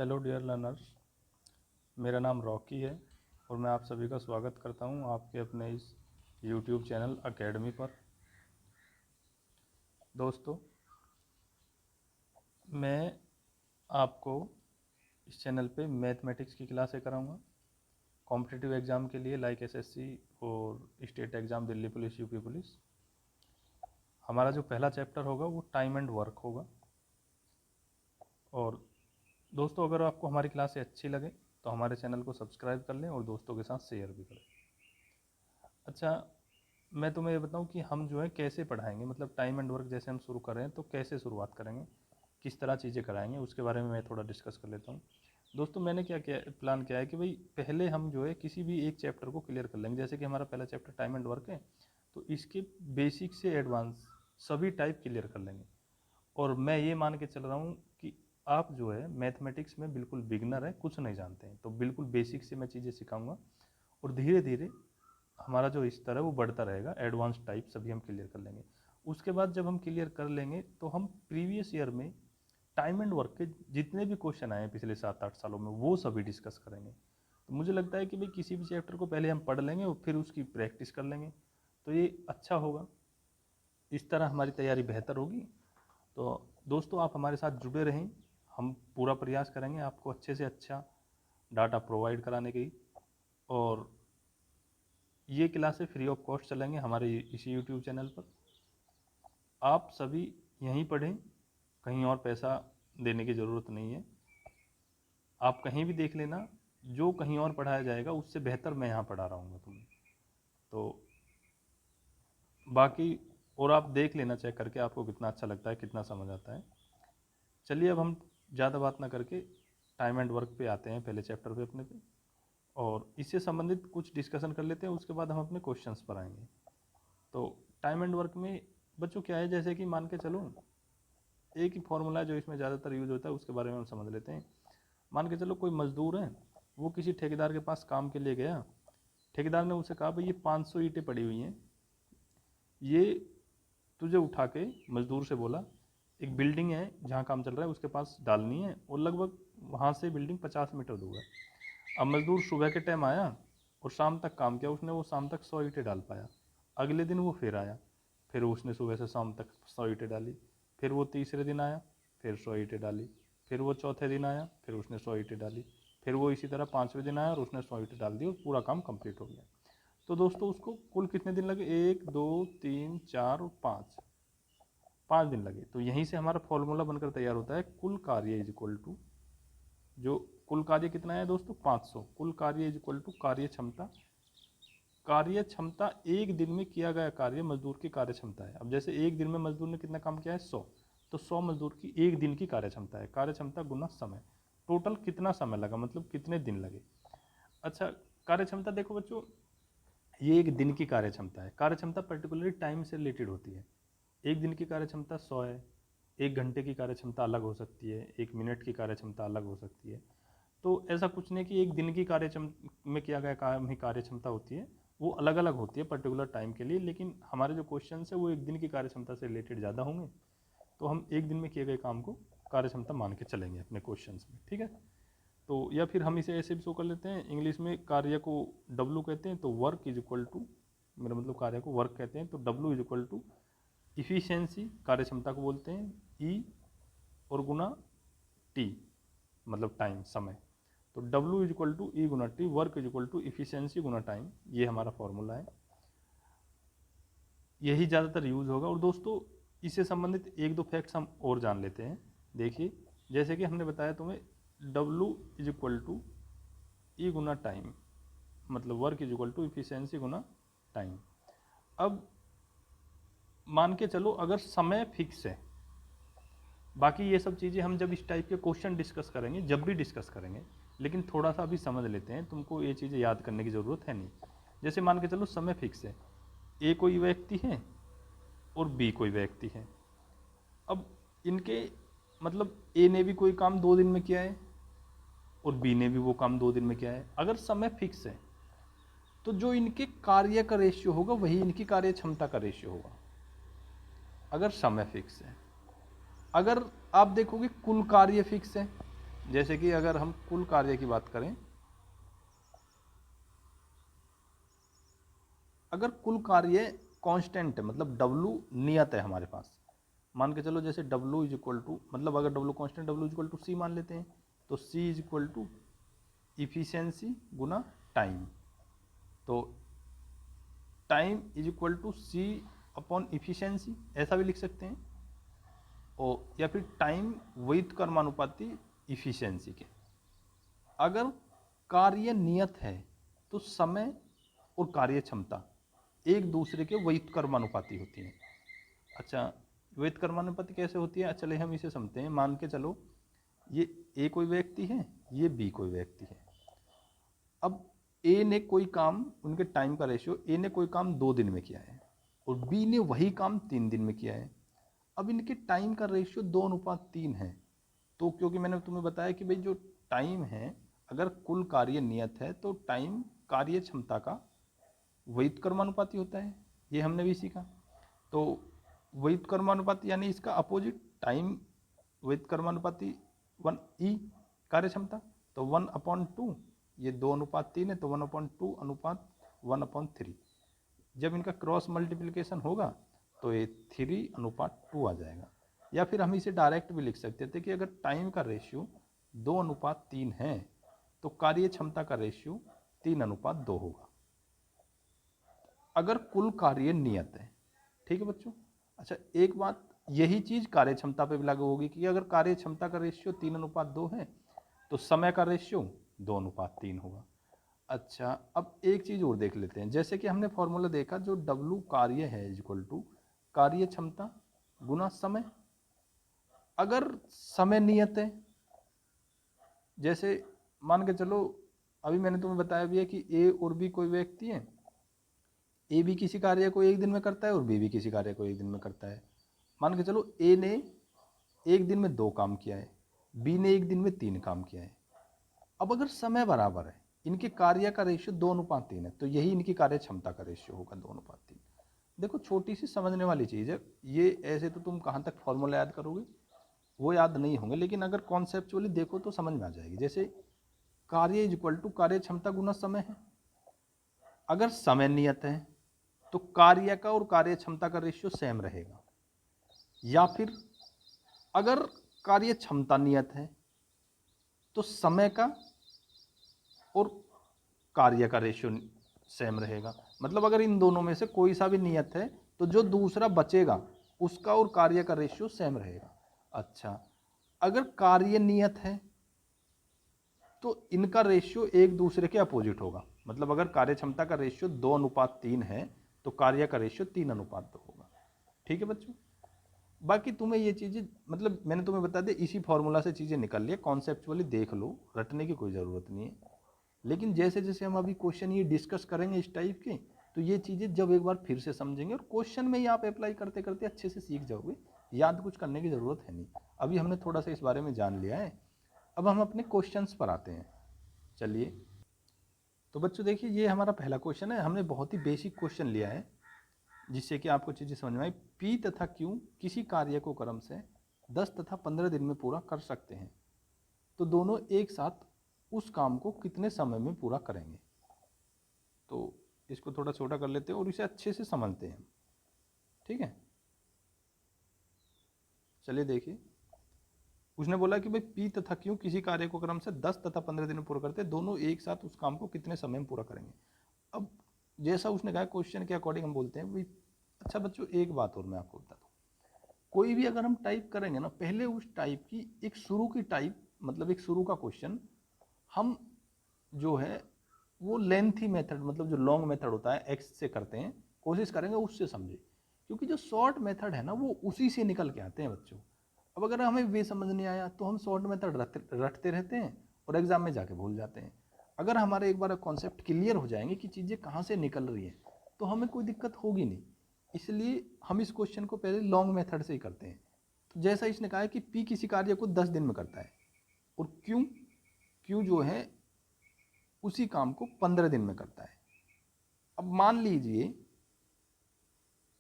Hello dear learners, मेरा नाम Rocky है और मैं आप सभी का स्वागत करता हूं आपके अपने इस यूट्यूब चैनल एकेडमी पर। दोस्तों, मैं आपको इस चैनल पे मैथमेटिक्स की क्लासें कराऊंगा कॉम्पिटिटिव एग्ज़ाम के लिए, लाइक एसएससी और state exam, Delhi police, UP police. हमारा जो पहला चैप्टर होगा वो टाइम एंड वर्क होगा। और दोस्तों, अगर आपको हमारी क्लासें अच्छी लगे तो हमारे चैनल को सब्सक्राइब कर लें और दोस्तों के साथ शेयर भी करें। अच्छा, मैं तुम्हें ये बताऊं कि हम जो है कैसे पढ़ाएंगे, मतलब टाइम एंड वर्क जैसे हम शुरू कर रहे हैं तो कैसे शुरुआत करेंगे, किस तरह चीज़ें कराएंगे, उसके बारे में मैं थोड़ा डिस्कस कर लेता हूँ। दोस्तों, मैंने क्या किया, प्लान किया है कि भाई पहले हम जो है किसी भी एक चैप्टर को क्लियर कर लेंगे। जैसे कि हमारा पहला चैप्टर टाइम एंड वर्क है, तो इसके बेसिक से एडवांस सभी टाइप क्लियर कर लेंगे। और मैं ये मान के चल रहा हूँ कि आप जो है मैथमेटिक्स में बिल्कुल बिगनर है, कुछ नहीं जानते हैं, तो बिल्कुल बेसिक से मैं चीज़ें सिखाऊंगा और धीरे धीरे हमारा जो स्तर है वो बढ़ता रहेगा, एडवांस टाइप सभी हम क्लियर कर लेंगे। उसके बाद जब हम क्लियर कर लेंगे तो हम प्रीवियस ईयर में टाइम एंड वर्क के जितने भी क्वेश्चन आए हैं पिछले 7-8 सालों में वो सभी डिस्कस करेंगे। तो मुझे लगता है कि भाई किसी भी चैप्टर को पहले हम पढ़ लेंगे और फिर उसकी प्रैक्टिस कर लेंगे, तो ये अच्छा होगा। इस तरह हमारी तैयारी बेहतर होगी। तो दोस्तों, आप हमारे साथ जुड़े रहें, हम पूरा प्रयास करेंगे आपको अच्छे से अच्छा डाटा प्रोवाइड कराने की। और ये क्लासें फ्री ऑफ कॉस्ट चलेंगे हमारे इसी यूट्यूब चैनल पर। आप सभी यहीं पढ़ें, कहीं और पैसा देने की ज़रूरत नहीं है। आप कहीं भी देख लेना, जो कहीं और पढ़ाया जाएगा उससे बेहतर मैं यहाँ पढ़ा रहा हूँ तुम्हें। तो बाकी और आप देख लेना चेक करके आपको कितना अच्छा लगता है, कितना समझ आता है। चलिए, अब हम ज़्यादा बात ना करके टाइम एंड वर्क पे आते हैं, पहले चैप्टर पे अपने पे, और इससे संबंधित कुछ डिस्कशन कर लेते हैं। उसके बाद हम अपने क्वेश्चंस पर आएंगे। तो टाइम एंड वर्क में बच्चों क्या है, जैसे कि मान के चलो एक ही फॉर्मूला जो इसमें ज़्यादातर यूज होता है उसके बारे में हम समझ लेते हैं। मान के चलो कोई मजदूर है, वो किसी ठेकेदार के पास काम के लिए गया। ठेकेदार ने उसे कहा भाई ये 500 ईंटें पड़ी हुई हैं, ये तुझे उठा के, मजदूर से बोला, एक बिल्डिंग है जहाँ काम चल रहा है उसके पास डालनी है और लगभग वहाँ से बिल्डिंग 50 मीटर दूर है। अब मजदूर सुबह के टाइम आया और शाम तक काम किया, उसने वो शाम तक 100 ईंटें डाल पाया। अगले दिन वो फिर आया, फिर उसने सुबह से शाम तक 100 ईंटें डाली। फिर वो तीसरे दिन आया, फिर 100 ईंटें डाली। फिर वो चौथे दिन आया, फिर उसने 100 ईंटें डाली। फिर वो इसी तरह 5वें दिन आया और उसने 100 ईंटें डाल दी और पूरा काम कंप्लीट हो गया। तो दोस्तों, उसको कुल कितने दिन लगे? 1, 2, 3, 4 और 5, 5 दिन लगे। तो यहीं से हमारा फॉर्मूला बनकर तैयार होता है, कुल कार्य इज इक्वल टू, जो कुल कार्य कितना है दोस्तों? 500। कुल कार्य इज इक्वल टू कार्य क्षमता। कार्य क्षमता एक दिन में किया गया कार्य मजदूर की कार्य क्षमता है। अब जैसे एक दिन में मजदूर ने कितना काम किया है? 100, तो 100 मजदूर की एक दिन की कार्य क्षमता है। कार्य क्षमता गुना समय, टोटल कितना समय लगा, मतलब कितने दिन लगे। अच्छा, कार्य क्षमता देखो बच्चों, ये एक दिन की कार्य क्षमता है। कार्य क्षमता पर्टिकुलरली टाइम से रिलेटेड होती है। एक दिन की कार्य क्षमता 100 है, 1 घंटे की कार्य क्षमता अलग हो सकती है, 1 मिनट की कार्य क्षमता अलग हो सकती है। तो ऐसा कुछ नहीं कि एक दिन की कार्य में किया गया काम ही कार्य क्षमता होती है, वो अलग अलग होती है पर्टिकुलर टाइम के लिए। लेकिन हमारे जो क्वेश्चन है वो एक दिन की कार्य क्षमता से रिलेटेड ज़्यादा होंगे, तो हम एक दिन में किए गए काम को कार्य क्षमता मान के चलेंगे अपने क्वेश्चन में, ठीक है। तो या फिर हम इसे ऐसे भी शो कर लेते हैं, इंग्लिश में कार्य को W कहते हैं, तो वर्क इज इक्वल टू, मेरा मतलब कार्य को वर्क कहते हैं, तो W is equal to efficiency, कार्य क्षमता को बोलते हैं, E और गुना T, मतलब टाइम, समय। तो W is equal to E गुना T, work is equal to efficiency गुना टाइम, ये हमारा फॉर्मूला है। यही ज़्यादातर यूज होगा। और दोस्तों, इससे संबंधित एक दो फैक्ट्स हम और जान लेते हैं। देखिए, जैसे कि हमने बताया तुम्हें, W is equal to E गुना टाइम, मतलब work is equal to efficiency गुना टाइम। अब मान के चलो अगर समय फिक्स है, बाकी ये सब चीज़ें हम जब इस टाइप के क्वेश्चन डिस्कस करेंगे, जब भी डिस्कस करेंगे, लेकिन थोड़ा सा अभी समझ लेते हैं, तुमको ये चीज़ें याद करने की ज़रूरत है नहीं। जैसे मान के चलो समय फिक्स है, ए कोई व्यक्ति है और बी कोई व्यक्ति है। अब इनके, मतलब ए ने भी कोई काम 2 दिन में किया है और बी ने भी वो काम 2 दिन में किया है। अगर समय फिक्स है तो जो इनके कार्य का रेशियो होगा वही इनकी कार्य क्षमता का रेशियो होगा, अगर समय फिक्स है। अगर आप देखोगे कुल कार्य फिक्स है, जैसे कि अगर हम कुल कार्य की बात करें, अगर कुल कार्य कांस्टेंट है, मतलब W नियत है हमारे पास, मान के चलो जैसे W इज इक्वल टू, मतलब अगर W constant, W is equal to C मान लेते हैं, तो C is equal to efficiency गुना टाइम। तो time is equal to C upon efficiency, ऐसा भी लिख सकते हैं, और या फिर टाइम व्युत्क्रमानुपाती कर्मानुपाती इफिशियंसी के। अगर कार्य नियत है तो समय और कार्य क्षमता एक दूसरे के व्युत्क्रमानुपाती होती हैं। अच्छा, व्युत्क्रमानुपाती कैसे होती है? चलिए हम इसे समझते हैं। मान के चलो ये ए कोई व्यक्ति है, ये बी कोई व्यक्ति है। अब ए ने कोई काम, उनके टाइम का रेशियो, ए ने कोई काम 2 दिन में किया है और बी ने वही काम 3 दिन में किया है। अब इनके टाइम का रेशियो 2:3 है। तो क्योंकि मैंने तुम्हें बताया कि भाई जो टाइम है, अगर कुल कार्य नियत है तो टाइम कार्य क्षमता का व्युत्क्रमानुपाती होता है, ये हमने भी सीखा। तो व्युत्क्रमानुपाती यानी इसका अपोजिट, टाइम व्युत्क्रमानुपाती 1E कार्य क्षमता, तो 1/2, ये 2:3 है तो 1/2 अनुपात 1/3। जब इनका क्रॉस मल्टीप्लिकेशन होगा तो ये 3:2 आ जाएगा। या फिर हम इसे डायरेक्ट भी लिख सकते थे कि अगर टाइम का रेशियो 2:3 है तो कार्य क्षमता का रेशियो 3:2 होगा, अगर कुल कार्य नियत है। ठीक है बच्चों। अच्छा, एक बात, यही चीज कार्य क्षमता पे भी लागू होगी कि अगर कार्य क्षमता का रेशियो 3:2 है तो समय का रेशियो 2:3 होगा। अच्छा, अब एक चीज और देख लेते हैं। जैसे कि हमने फॉर्मूला देखा, जो W कार्य है इज इक्वल टू कार्य क्षमता गुना समय। अगर समय नियत है, जैसे मान के चलो, अभी मैंने तुम्हें बताया भी है कि ए और बी कोई व्यक्ति है, ए भी किसी कार्य को 1 दिन में करता है और बी भी किसी कार्य को 1 दिन में करता है। मान के चलो ए ने 1 दिन में 2 काम किया है, बी ने 1 दिन में 3 काम किया है। अब अगर समय बराबर है, इनके कार्य का रेशियो 2:3 है, तो यही इनकी कार्य क्षमता का रेशियो होगा 2:3। देखो, छोटी सी समझने वाली चीज़ है ये। ऐसे तो तुम कहाँ तक फॉर्मूला याद करोगे, वो याद नहीं होंगे, लेकिन अगर कॉन्सेप्चुअली देखो तो समझ में आ जाएगी। जैसे कार्य इज इक्वल टू कार्य क्षमता गुना समय है। अगर समय नियत है तो कार्य का और कार्य क्षमता का रेशियो सेम रहेगा, या फिर अगर कार्य क्षमता नियत है तो समय का और कार्य का रेशियो सेम रहेगा। मतलब अगर इन दोनों में से कोई सा भी नियत है तो जो दूसरा बचेगा उसका और कार्य का रेशियो सेम रहेगा। अच्छा, अगर कार्य नियत है तो इनका रेशियो एक दूसरे के अपोजिट होगा। मतलब अगर कार्य क्षमता का रेशियो 2:3 है तो कार्य का रेशियो 3:2 होगा। ठीक है बच्चों। बाकी तुम्हें ये चीज़ें, मतलब मैंने तुम्हें बता दिया, इसी फॉर्मूला से चीज़ें निकल ली, कॉन्सेप्चुअली देख लो, रटने की कोई ज़रूरत नहीं है। लेकिन जैसे जैसे हम अभी क्वेश्चन ये डिस्कस करेंगे इस टाइप के, तो ये चीज़ें जब एक बार फिर से समझेंगे और क्वेश्चन में ही आप अप्लाई करते करते अच्छे से सीख जाओगे। याद कुछ करने की ज़रूरत है नहीं। अभी हमने थोड़ा सा इस बारे में जान लिया है, अब हम अपने क्वेश्चंस पर आते हैं। चलिए, तो बच्चों देखिए, ये हमारा पहला क्वेश्चन है। हमने बहुत ही बेसिक क्वेश्चन लिया है जिससे कि आपको चीज़ें समझ में आई। पी तथा क्यू किसी कार्य को क्रम से 10 तथा 15 दिन में पूरा कर सकते हैं, तो दोनों एक साथ उस काम को कितने समय में पूरा करेंगे। तो इसको थोड़ा छोटा कर लेते हैं और इसे अच्छे से समझते हैं। ठीक है, चलिए देखिए, उसने बोला कि भाई पी तथा क्यू किसी कार्य को क्रम से 10 तथा 15 दिन में पूरा करते हैं, दोनों एक साथ उस काम को कितने समय में पूरा करेंगे। अब जैसा उसने कहा, क्वेश्चन के अकॉर्डिंग हम बोलते हैं भाई। अच्छा बच्चों, एक बात और मैं आपको बता दूँ, कोई भी अगर हम टाइप करेंगे ना, पहले उस टाइप की एक शुरू की टाइप, मतलब एक शुरू का क्वेश्चन हम जो है वो लेंथी मेथड, मतलब जो लॉन्ग मेथड होता है एक्स से करते हैं, कोशिश करेंगे उससे समझे। क्योंकि जो शॉर्ट मेथड है ना वो उसी से निकल के आते हैं बच्चों। अब अगर हमें वे समझ नहीं आया तो हम शॉर्ट मेथड रटते रहते हैं और एग्जाम में जाके भूल जाते हैं। अगर हमारे एक बार कॉन्सेप्ट क्लियर हो जाएंगे कि चीज़ें कहाँ से निकल रही हैं तो हमें कोई दिक्कत होगी नहीं। इसलिए हम इस क्वेश्चन को पहले लॉन्ग मेथड से ही करते हैं। तो जैसा इसने कहा है कि पी किसी कार्य को 10 दिन में करता है और क्यू क्यू जो है उसी काम को 15 दिन में करता है। अब मान लीजिए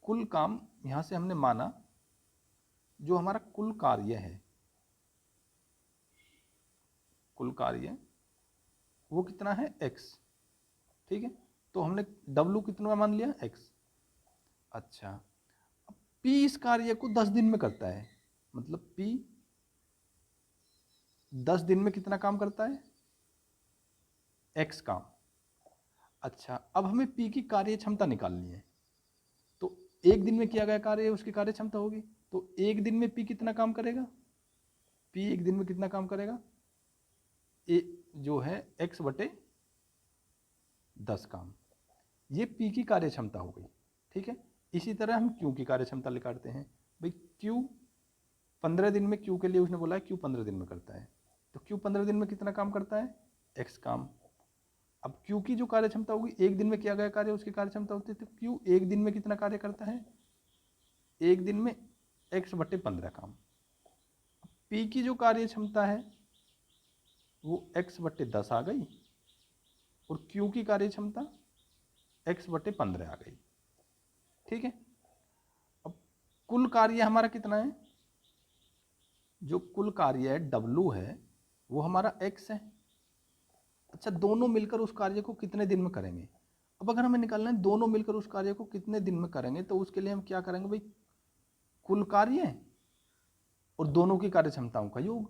कुल काम, यहां से हमने माना जो हमारा कुल कार्य है कुल कार्य वो कितना है x, ठीक है। तो हमने W कितना मान लिया x। अच्छा, अब P इस कार्य को 10 दिन में करता है, मतलब P 10 दिन में कितना काम करता है, x काम। अच्छा, अब हमें P की कार्य क्षमता निकालनी है, तो एक दिन में किया गया कार्य उसकी कार्य क्षमता होगी, तो एक दिन में P कितना काम करेगा, P एक दिन में कितना काम करेगा, ए जो है x बटे 10 काम, ये P की कार्य क्षमता हो गई, ठीक है। इसी तरह हम Q की कार्य क्षमता निकालते हैं, भाई Q 15 दिन में, Q के लिए उसने बोला है Q 15 दिन में करता है, तो Q 15 दिन में कितना काम करता है, x काम। अब Q की जो कार्य क्षमता होगी, एक दिन में किया गया कार्य उसकी कार्य क्षमता होती है, तो Q एक दिन में कितना कार्य करता है, एक दिन में x बटे 15 काम। P की जो कार्य क्षमता है वो x बटे 10 आ गई, और Q की कार्य क्षमता x बटे 15 आ गई, ठीक है। अब कुल कार्य हमारा कितना है, जो कुल कार्य है W है वो हमारा x है। अच्छा, दोनों मिलकर उस कार्य को कितने दिन में करेंगे। अब अगर हमें निकालना है दोनों मिलकर उस कार्य को कितने दिन में करेंगे, तो उसके लिए हम क्या करेंगे भाई, कुल कार्य और दोनों की कार्य क्षमताओं का योग।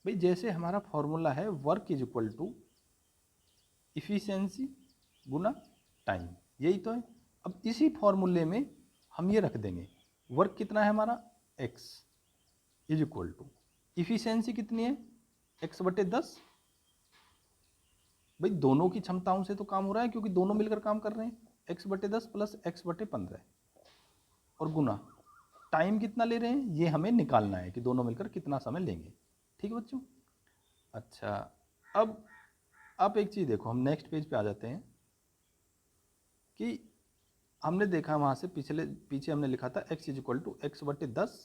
भाई जैसे हमारा फॉर्मूला है work is equal to efficiency गुना टाइम, यही तो है। अब इसी फॉर्मूले में हम ये रख देंगे, वर्क कितना है हमारा x is equal to efficiency कितनी है x बटे 10। भाई दोनों की क्षमताओं से तो काम हो रहा है क्योंकि दोनों मिलकर काम कर रहे हैं, x बटे 10 प्लस x बटे 15, और गुना टाइम कितना ले रहे हैं ये हमें निकालना है कि दोनों मिलकर कितना समय लेंगे, ठीक है बच्चों। अच्छा, अब आप एक चीज़ देखो, हम नेक्स्ट पेज पे आ जाते हैं कि हमने देखा वहाँ से पीछे हमने लिखा था x is equal to X बटे 10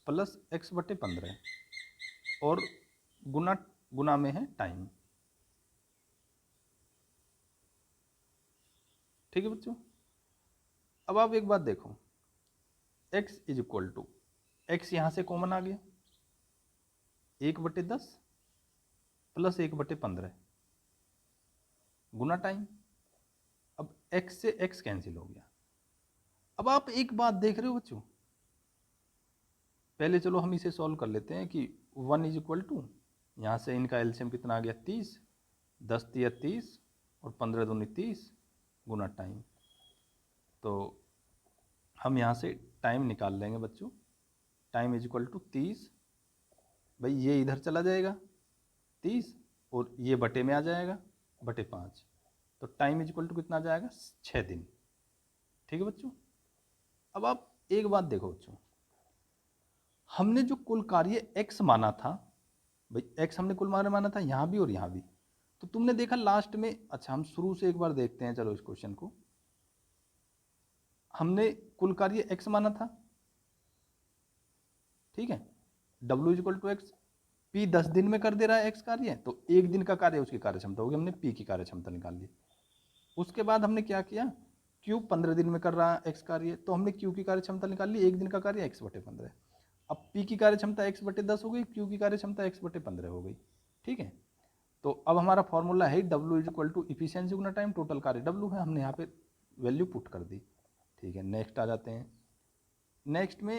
प्लस x बटे 15, और गुना में है टाइम, ठीक है बच्चों। अब आप एक बात देखो, x is equal to X यहाँ से कॉमन आ गया, 1/10 प्लस 1/15 गुना टाइम। अब x से x कैंसिल हो गया। अब आप एक बात देख रहे हो बच्चों, पहले चलो हम इसे सॉल्व कर लेते हैं कि 1 इज इक्वल टू, यहाँ से इनका एलसीएम कितना आ गया 30, 10 तिया 30 और 15 दूनी 30 गुना टाइम। तो हम यहाँ से टाइम निकाल लेंगे बच्चों, टाइम इज इक्वल टू 30, भाई ये इधर चला जाएगा 30 और ये बटे में आ जाएगा बटे 5, तो टाइम इज इक्वल टू कितना आ जाएगा 6 दिन, ठीक है बच्चों। अब आप एक बात देखो बच्चों, हमने जो कुल कार्य x माना था, भाई x हमने कुल माना था यहाँ भी और यहाँ भी, तो तुमने देखा लास्ट में। अच्छा, हम शुरू से एक बार देखते हैं, चलो इस क्वेश्चन को। हमने कुल कार्य x माना था, ठीक है, W equal to X, P 10 दिन में कर दे रहा है x कार्य, तो एक दिन का कार्य उसकी कार्य क्षमता होगी, हमने P की कार्य क्षमता निकाल ली। उसके बाद हमने क्या किया, Q 15 दिन में कर रहा है x कार्य, तो हमने Q की कार्य क्षमता निकाल ली, एक दिन का कार्य x बटे 15। अब P की कार्य क्षमता x बटे 10 हो गई, Q की कार्य क्षमता x बटे 15 हो गई, ठीक है। तो अब हमारा फॉर्मूला है W is equal to efficiency गुना टाइम, टोटल कार्य W है, हमने यहाँ पे वैल्यू पुट कर दी, ठीक है। नेक्स्ट आ जाते हैं, नेक्स्ट में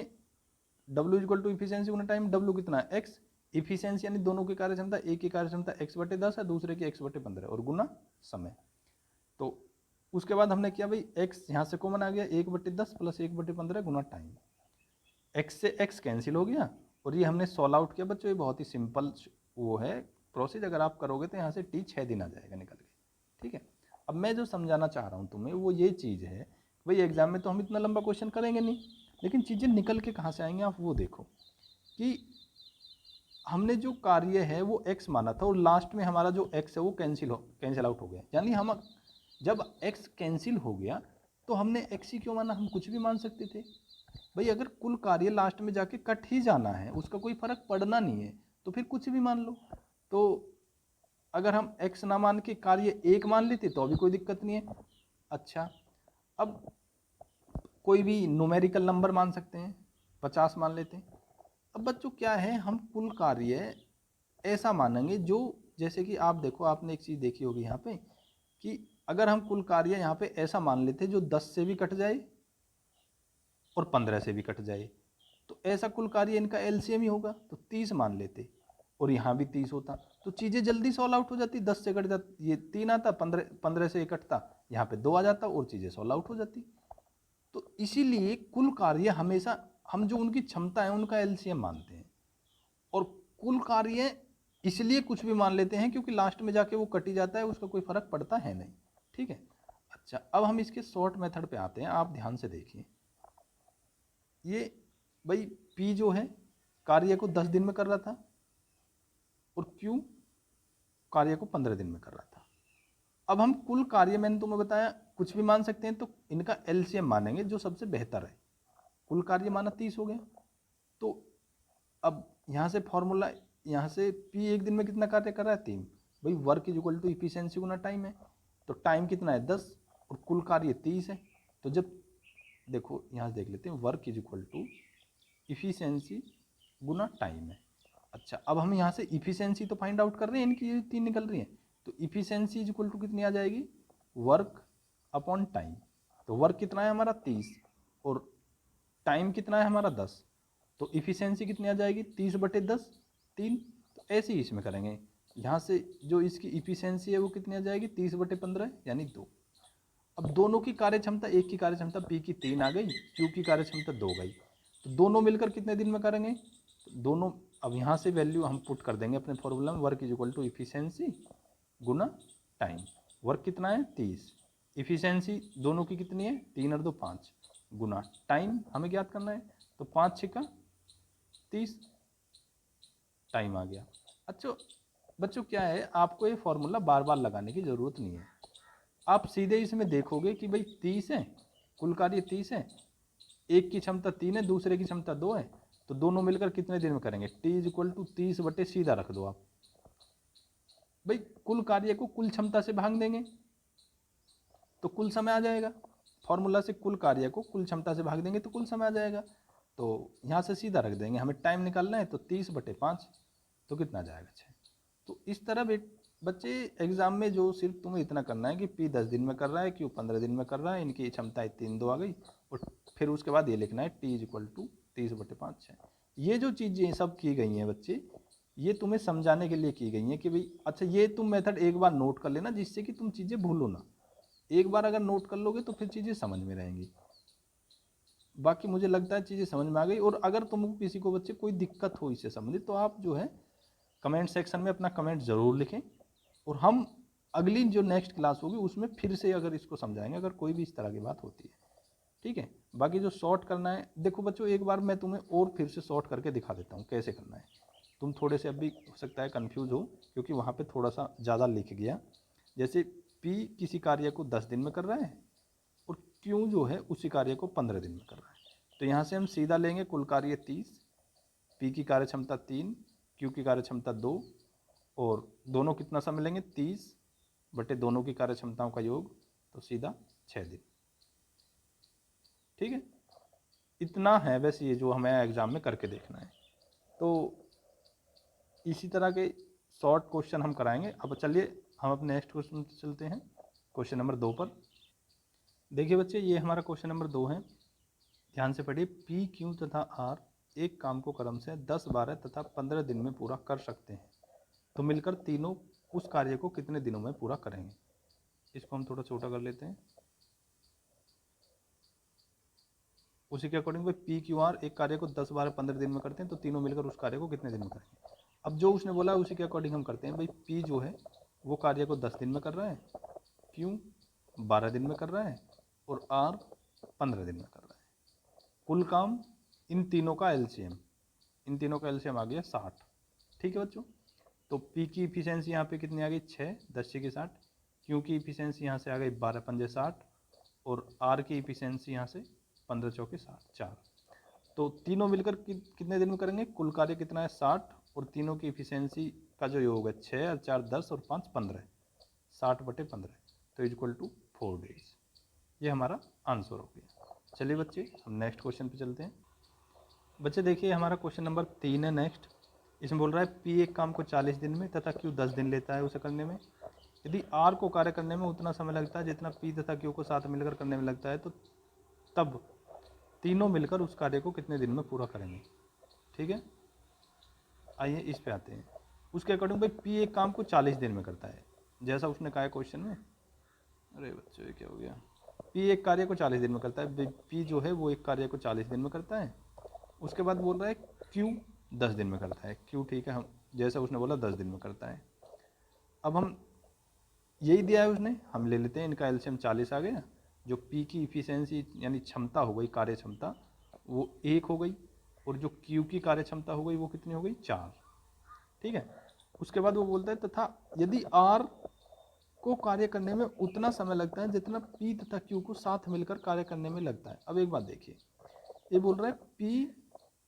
W is equal to efficiency गुना टाइम, W कितना है x, इफिशियंसी यानी दोनों की कार्य क्षमता, एक की कार्य क्षमता x बटे 10 है, दूसरे की x बटे 15 और गुना समय। तो उसके बाद हमने किया भाई x यहाँ से कॉमन आ गया, 1/10 प्लस 1/15 गुना टाइम, x से x कैंसिल हो गया, और ये हमने सॉल्व आउट किया बच्चों। ये बहुत ही सिंपल वो है प्रोसेस, अगर आप करोगे तो यहाँ से t 6 दिन आ जाएगा निकल के, ठीक है। अब मैं जो समझाना चाह रहा हूँ तुम्हें वो ये चीज़ है, भाई एग्जाम में तो हम इतना लंबा क्वेश्चन करेंगे नहीं, लेकिन चीज़ें निकल के कहाँ से आएंगी आप वो देखो कि हमने जो कार्य है वो x माना था और लास्ट में हमारा जो x है वो कैंसिल आउट हो गया, यानी हम जब x कैंसिल हो गया तो हमने x ही क्यों माना, हम कुछ भी मान सकते थे। भाई अगर कुल कार्य लास्ट में जाके कट ही जाना है, उसका कोई फर्क पड़ना नहीं है, तो फिर कुछ भी मान लो। तो अगर हम x ना मान के कार्य 1 मान लेते तो अभी कोई दिक्कत नहीं है। अच्छा, अब कोई भी न्यूमेरिकल नंबर मान सकते हैं, 50 मान लेते हैं। अब बच्चों क्या है, हम कुल कार्य ऐसा मानेंगे जो, जैसे कि आप देखो, आपने एक चीज़ देखी होगी यहाँ पे कि अगर हम कुल कार्य यहाँ पे ऐसा मान लेते जो 10 से भी कट जाए और 15 से भी कट जाए, तो ऐसा कुल कार्य इनका एलसीएम ही होगा, तो 30 मान लेते और यहाँ भी 30 होता, तो चीज़ें जल्दी सॉल्व आउट हो जाती। 10 से कट जाती, ये 3 आता, 15 से कटता, यहाँ पे 2 आ जाता और चीज़ें सॉल्व आउट हो जाती। तो इसीलिए कुल कार्य हमेशा हम जो उनकी क्षमता है उनका एलसीएम मानते हैं, और कुल कार्य इसलिए कुछ भी मान लेते हैं क्योंकि लास्ट में जाके वो कट ही जाता है, उसका कोई फर्क पड़ता है नहीं। ठीक है, अच्छा अब हम इसके शॉर्ट मेथड पे आते हैं। आप ध्यान से देखिए, ये भाई पी जो है कार्य को 10 दिन में कर रहा था और क्यू कार्य को 15 दिन में कर रहा था। अब हम कुल कार्य, मैंने तुम्हें बताया कुछ भी मान सकते हैं, तो इनका एलसीएम मानेंगे जो सबसे बेहतर है। कुल कार्य माना 30 हो गया, तो अब यहाँ से फॉर्मूला, यहाँ से पी एक दिन में कितना कार्य कर रहा है 3, भाई work is equal to efficiency गुना टाइम है, तो टाइम कितना है 10 और कुल कार्य 30 है। तो जब देखो यहाँ से देख लेते हैं, work is equal to efficiency गुना टाइम है। अच्छा अब हम यहाँ से इफिशियंसी तो फाइंड आउट कर रहे हैं, इनकी ये 3 निकल रही है, तो इफिशियंसी इज इक्वल टू कितनी आ जाएगी, वर्क अपॉन टाइम। तो वर्क कितना है हमारा 30 और टाइम कितना है हमारा 10, तो इफिशियंसी कितनी आ जाएगी 30/10 3। तो ऐसे ही इसमें करेंगे, यहाँ से जो इसकी इफिशियंसी है वो कितनी आ जाएगी 30/15 यानी 2। अब दोनों की कार्य क्षमता, एक की कार्य क्षमता पी की 3 आ गई, क्यू की कार्य क्षमता 2 गई, तो दोनों मिलकर कितने दिन में करेंगे, तो दोनों, अब यहाँ से वैल्यू हम पुट कर देंगे अपने फॉर्मूला में, work is equal to efficiency गुना टाइम। वर्क कितना है 30, इफिशियंसी दोनों की कितनी है 3 और 2 5, गुना टाइम हमें ज्ञात करना है, तो 5 6 30 टाइम आ गया। अच्छा बच्चों क्या है, आपको ये फॉर्मूला बार बार लगाने की ज़रूरत नहीं है, आप सीधे इसमें देखोगे कि भाई 30 है, कुल कार्य 30 है, एक की क्षमता 3 है, दूसरे की क्षमता 2 है, तो दोनों मिलकर कितने दिन में करेंगे, टी इज इक्वल टू 30/, सीधा रख दो आप, भाई कुल कार्य को कुल क्षमता से भाग देंगे तो कुल समय आ जाएगा। फॉर्मूला से कुल कार्य को कुल क्षमता से भाग देंगे तो कुल समय आ जाएगा, तो यहाँ से सीधा रख देंगे, हमें टाइम निकालना है, तो 30/5 तो कितना जाएगा 6। तो इस तरह बच्चे एग्जाम में जो सिर्फ तुम्हें इतना करना है कि पी 10 दिन में कर रहा है, क्यू 15 दिन में कर रहा है, इनकी क्षमता 3 2 आ गई, और फिर उसके बाद ये लिखना है टी इज इक्वल टू 30/5 6। ये जो चीज़ें सब की गई हैं बच्चे, ये तुम्हें समझाने के लिए की गई हैं कि भाई अच्छा ये तुम मेथड एक बार नोट कर लेना, जिससे कि तुम चीज़ें भूलो ना। एक बार अगर नोट कर लोगे तो फिर चीज़ें समझ में रहेंगी। बाकी मुझे लगता है चीज़ें समझ में आ गई, और अगर तुमको किसी को बच्चे कोई दिक्कत हो इससे संबंधित, तो आप जो है कमेंट सेक्शन में अपना कमेंट ज़रूर लिखें, और हम अगली जो नेक्स्ट क्लास होगी उसमें फिर से अगर इसको समझाएंगे, अगर कोई भी इस तरह की बात होती है। ठीक है, बाकी जो शॉर्ट करना है, देखो बच्चों एक बार मैं तुम्हें और फिर से शॉर्ट करके दिखा देता हूँ कैसे करना है। तुम थोड़े से अभी हो सकता है कन्फ्यूज़ हो, क्योंकि वहाँ पे थोड़ा सा ज़्यादा लिख गया। जैसे पी किसी कार्य को 10 दिन में कर रहा है और क्यू जो है उसी कार्य को 15 दिन में कर रहा है, तो यहाँ से हम सीधा लेंगे कुल कार्य 30, पी की कार्य क्षमता 3, क्यू की कार्य क्षमता 2, और दोनों कितना समय लेंगे 30/, दोनों की कार्य क्षमताओं का योग, तो सीधा 6 दिन। ठीक है, इतना है वैसे ये जो हमें एग्ज़ाम में करके देखना है। तो इसी तरह के शॉर्ट क्वेश्चन हम कराएंगे। अब चलिए हम अपने नेक्स्ट क्वेश्चन पर चलते हैं, क्वेश्चन नंबर 2 पर। देखिए बच्चे, ये हमारा क्वेश्चन नंबर 2 है, ध्यान से पढ़िए। पी क्यू तथा आर एक काम को क्रम से 10 12 तथा 15 दिन में पूरा कर सकते हैं, तो मिलकर तीनों उस कार्य को कितने दिनों में पूरा करेंगे। इसको हम थोड़ा छोटा कर लेते हैं। उसी के अकॉर्डिंग भाई पी क्यू आर एक कार्य को 10 12 15 दिन में करते हैं, तो तीनों मिलकर उस कार्य को कितने दिन में करेंगे। अब जो उसने बोला उसी के अकॉर्डिंग हम करते हैं। भाई पी जो है वो कार्य को 10 दिन में कर रहा है, क्यू 12 दिन में कर रहा है, और आर 15 दिन में कर रहा है। कुल काम इन तीनों का एलसीएम, इन तीनों का एलसीएम आ गया 60। ठीक है बच्चों, तो पी की इफिशियंसी यहाँ पे कितनी आ गई 6, 10 6 60, क्यू की इफिशियंसी यहाँ से आ गई 12 5 60, और आर की इफिशियंसी यहाँ से 15 4 60 4। तो तीनों मिलकर कितने दिन में करेंगे, कुल कार्य कितना है 60, और तीनों की इफिशियंसी का जो योग है 6 और 4 10 और 5 15, 60/15, तो इक्वल टू 4 डेज। ये हमारा आंसर हो गया। चलिए बच्चे हम नेक्स्ट क्वेश्चन पे चलते हैं। बच्चे देखिए हमारा क्वेश्चन नंबर 3 है नेक्स्ट। इसमें बोल रहा है पी एक काम को 40 दिन में तथा क्यू 10 दिन लेता है उसे करने में। यदि आर को कार्य करने में उतना समय लगता है जितना पी तथा क्यू को साथ मिलकर करने में लगता है, तो तब तीनों मिलकर उस कार्य को कितने दिन में पूरा करेंगे। ठीक है, आइए इस पे आते हैं। उसके अकॉर्डिंग भाई पी एक काम को 40 दिन में करता है, जैसा उसने कहा है क्वेश्चन में। अरे बच्चों ये क्या हो गया, पी एक कार्य को 40 दिन में करता है, पी जो है वो एक कार्य को 40 दिन में करता है। उसके बाद बोल रहा है क्यू 10 दिन में करता है, क्यू ठीक है, हम जैसा उसने बोला 10 दिन में करता है। अब हम यही दिया है उसने, हम ले लेते हैं, इनका एलसीएम 40 आ गया। जो पी की इफिशियंसी यानी क्षमता हो गई, कार्य क्षमता, वो 1 हो गई, और जो क्यू की कार्य क्षमता हो गई वो कितनी हो गई, 4। ठीक है, उसके बाद वो बोलता है तथा यदि आर को कार्य करने में उतना समय लगता है जितना पी तथा क्यू को साथ मिलकर कार्य करने में लगता है। अब एक बात देखिए, ये बोल रहा है पी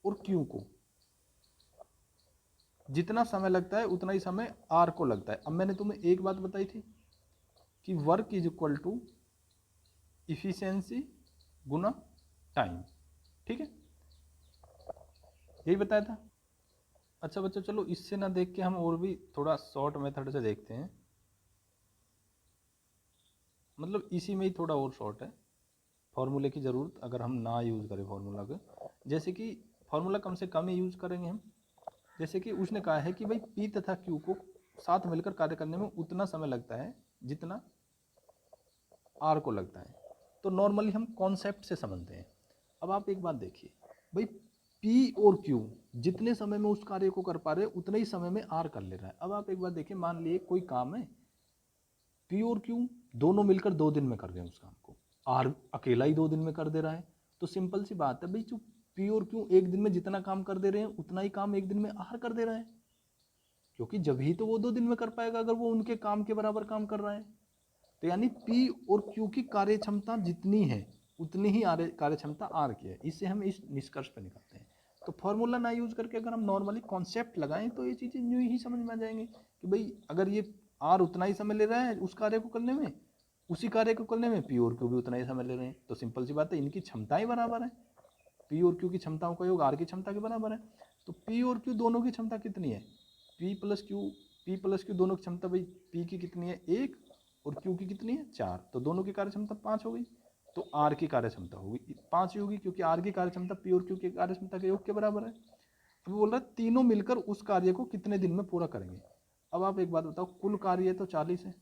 और क्यू को जितना समय लगता है उतना ही समय आर को लगता है। अब मैंने तुम्हें एक बात बताई थी कि work is equal to efficiency गुना टाइम। ठीक है, यही बताया था। अच्छा बच्चों, चलो इससे ना देख के हम और भी थोड़ा शॉर्ट मेथड से देखते हैं, मतलब इसी में ही थोड़ा और शॉर्ट है। फॉर्मूले की ज़रूरत अगर हम ना यूज़ करें फॉर्मूला को, जैसे कि फॉर्मूला कम से कम ही यूज़ करेंगे हम। जैसे कि उसने कहा है कि भाई पी तथा क्यू को साथ मिलकर कार्य करने में उतना समय लगता है जितना आर को लगता है, तो नॉर्मली हम कॉन्सेप्ट से समझते हैं। अब आप एक बात देखिए, भाई पी और क्यू जितने समय में उस कार्य को कर पा रहे हैं उतने ही समय में आर कर ले रहा है। अब आप एक बात देखिए, मान लिए कोई काम है, पी और क्यू दोनों मिलकर 2 दिन में कर रहे हैं उस काम को, आर अकेला ही 2 दिन में कर दे रहा है। तो सिंपल सी बात है भाई, जो पी और क्यू एक दिन में जितना काम कर दे रहे हैं उतना ही काम एक दिन में आर कर दे रहा है, क्योंकि जब ही तो वो 2 दिन में कर पाएगा अगर वो उनके काम के बराबर काम कर रहा है। तो यानी पी और क्यू की कार्य क्षमता जितनी है उतनी ही कार्य क्षमता आर की है। इससे हम इस निष्कर्ष पर निकलते हैं। तो फॉर्मूला ना यूज करके अगर हम नॉर्मली कॉन्सेप्ट लगाएं तो ये चीज़ें न्यू ही समझ में आ जाएंगे कि भाई अगर ये आर उतना ही समय ले रहा है उस कार्य को करने में, उसी कार्य को करने में पी और क्यू भी उतना ही समय ले रहे हैं, तो सिंपल सी बात है इनकी क्षमताएं बराबर है। पी और क्यू की क्षमताओं का योग आर की क्षमता के बराबर है। तो पी और क्यू दोनों की क्षमता कितनी है, पी प्लस क्यू दोनों की क्षमता भाई पी की कितनी है 1 और क्यू की कितनी है 4, तो दोनों की कार्य क्षमता 5 हो गई। तो आर की कार्य क्षमता होगी 5 ही होगी, क्योंकि आर की कार्य क्षमता पी और क्यू की कार्य क्षमता के योग के बराबर है। अब बोल रहा है तीनों मिलकर उस कार्य को कितने दिन में पूरा करेंगे। अब आप एक बात बताओ, कुल कार्य तो 40 है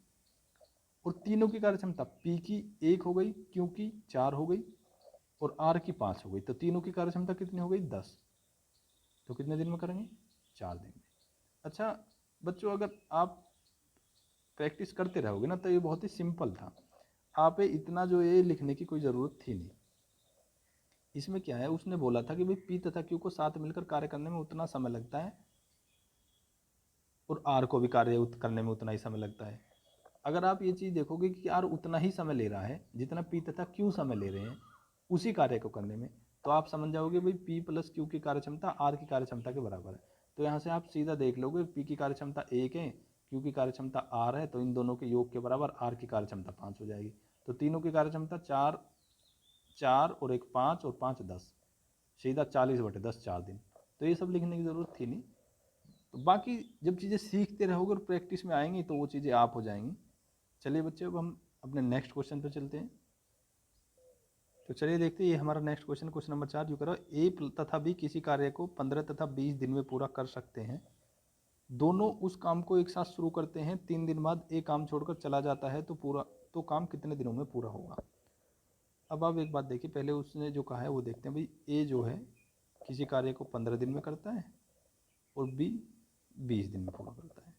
और तीनों की कार्य क्षमता पी की 1 हो गई, क्यू की 4 हो गई और आर की 5 हो गई, तो तीनों की कार्य क्षमता कितनी हो गई 10। तो कितने दिन में करेंगे, 4 दिन में। अच्छा बच्चों, अगर आप प्रैक्टिस करते रहोगे ना तो ये बहुत ही सिंपल था, आप इतना जो ये लिखने की कोई ज़रूरत थी नहीं। इसमें क्या है, उसने बोला था कि भाई पी तथा क्यू को साथ मिलकर कार्य करने में उतना समय लगता है और आर को भी कार्य करने में उतना ही समय लगता है। अगर आप ये चीज़ देखोगे कि आर उतना ही समय ले रहा है जितना पी तथा क्यू समय ले रहे हैं उसी कार्य को करने में, तो आप समझ जाओगे भाई पी प्लस क्यू की कार्य क्षमता आर की कार्य क्षमता के बराबर है। तो यहाँ से आप सीधा देख लोगे पी की कार्य क्षमता 1 है, क्यू की कार्य क्षमता आर है, तो इन दोनों के योग के बराबर आर की कार्य क्षमता 5 हो जाएगी। तो तीनों की कार्य क्षमता 4 और 1 5 और 5 10, सीधा 40/10 4 दिन। तो ये सब लिखने की ज़रूरत थी नहीं। तो बाकी जब चीज़ें सीखते रहोगे और प्रैक्टिस में आएंगी तो वो चीज़ें आप हो जाएंगी। चलिए बच्चे, अब हम अपने नेक्स्ट क्वेश्चन पे चलते हैं। तो चलिए देखते हैं, ये हमारा नेक्स्ट क्वेश्चन, क्वेश्चन नंबर 4 जो करो, ए तथा बी किसी कार्य को 15 तथा 20 दिन में पूरा कर सकते हैं। दोनों उस काम को एक साथ शुरू करते हैं, 3 दिन बाद ए काम छोड़कर चला जाता है, तो काम कितने दिनों में पूरा होगा। अब आप एक बात देखिए, पहले उसने जो कहा है वो देखते हैं। भाई ए जो है किसी कार्य को 15 दिन में करता है और बी 20 दिन में पूरा करता है।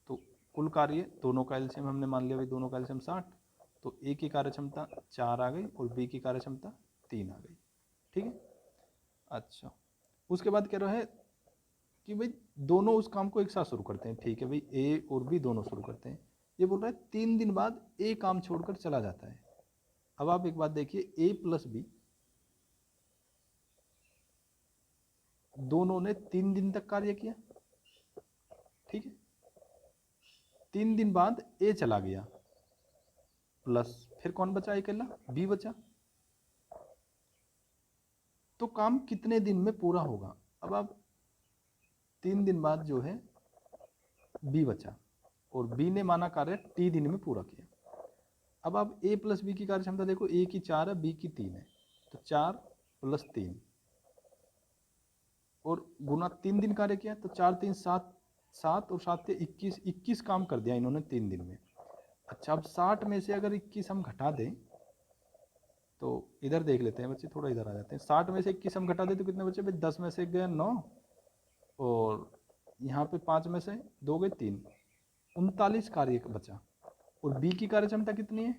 तो कुल कार्य दोनों का एलसीएम हमने मान लिया भाई, दोनों का एलसीएम 60, तो ए की कार्य क्षमता 4 आ गई और बी की कार्य क्षमता 3 आ गई। ठीक है, अच्छा उसके बाद कह रहा है कि भाई दोनों उस काम को एक साथ शुरू करते हैं। ठीक है भाई, ए और बी दोनों शुरू करते हैं। ये बोल रहा है 3 दिन बाद ए काम छोड़कर चला जाता है। अब आप एक बात देखिए, ए प्लस बी दोनों ने 3 दिन तक कार्य किया। ठीक है, 3 दिन बाद ए चला गया, प्लस फिर कौन बचा, अकेला बी बचा, तो काम कितने दिन में पूरा होगा। अब आप 3 दिन बाद जो है बी बचा और बी ने माना कार्य टी दिन में पूरा किया। अब आप ए प्लस बी की कार्यक्षमता देखो, ए की 4 है, बी की 3 है, तो 4 + 3 और गुना 3 दिन कार्य किया, तो 4 3 7, 7 और 7 = 21, 21 काम कर दिया इन्होंने 3 दिन में। अच्छा, अब 60 में से अगर 21 हम घटा दें, तो इधर देख लेते हैं बच्चे, थोड़ा इधर आ जाते हैं। 60 में से 21 हम घटा दें तो कितने बचे भाई? 10 में से 1 गया 9 और यहाँ पे 5 में से 2 गए 3, 39 कार्य बचा। और बी की कार्यक्षमता कितनी है?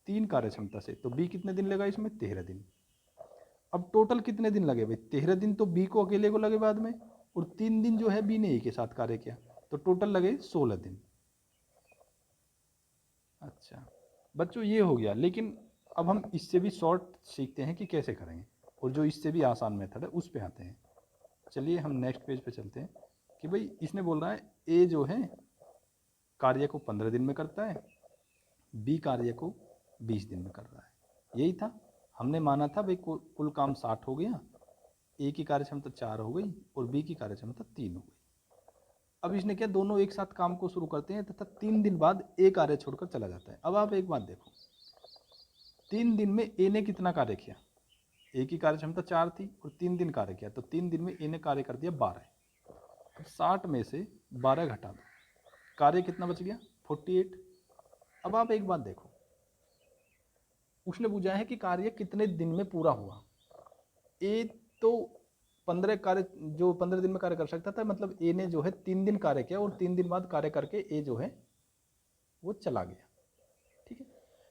3 कार्यक्षमता से, तो बी कितने दिन लगा इसमें? 13 दिन। अब टोटल कितने दिन लगे भाई? 13 दिन तो बी को अकेले को लगे बाद में, और 3 दिन जो है बी ने ए के साथ कार्य किया, तो टोटल लगे 16 दिन। अच्छा बच्चों, ये हो गया। लेकिन अब हम इससे भी शॉर्ट सीखते हैं कि कैसे करेंगे, और जो इससे भी आसान मेथड है उस पे आते हैं। चलिए हम नेक्स्ट पेज पे चलते हैं कि भाई इसने बोल रहा है ए जो है कार्य को 15 दिन में करता है, बी कार्य को 20 दिन में कर रहा है। यही था, हमने माना था भाई कुल काम 60 हो गया, ए की कार्यक्षमता 4 हो गई और बी की कार्यक्षमता 3 हो गई। अब इसने क्या, दोनों एक साथ काम को शुरू करते हैं तथा 3 दिन बाद ए कार्य छोड़कर चला जाता है। अब आप एक बात देखो, 3 दिन में ए ने कितना कार्य किया? ए की कार्यक्षमता 4 थी और 3 दिन कार्य किया, तो 3 दिन में ए ने कार्य कर दिया 12। तो 60 में से 12 घटा दो, कार्य कितना बच गया? 48। अब आप एक बात देखो, उसने पूछा है कि कार्य कितने दिन में पूरा हुआ। ए तो 15 दिन में कार्य कर सकता था, मतलब ए ने जो है 3 दिन कार्य किया और 3 दिन बाद कार्य करके ए जो है वो चला गया, ठीक है।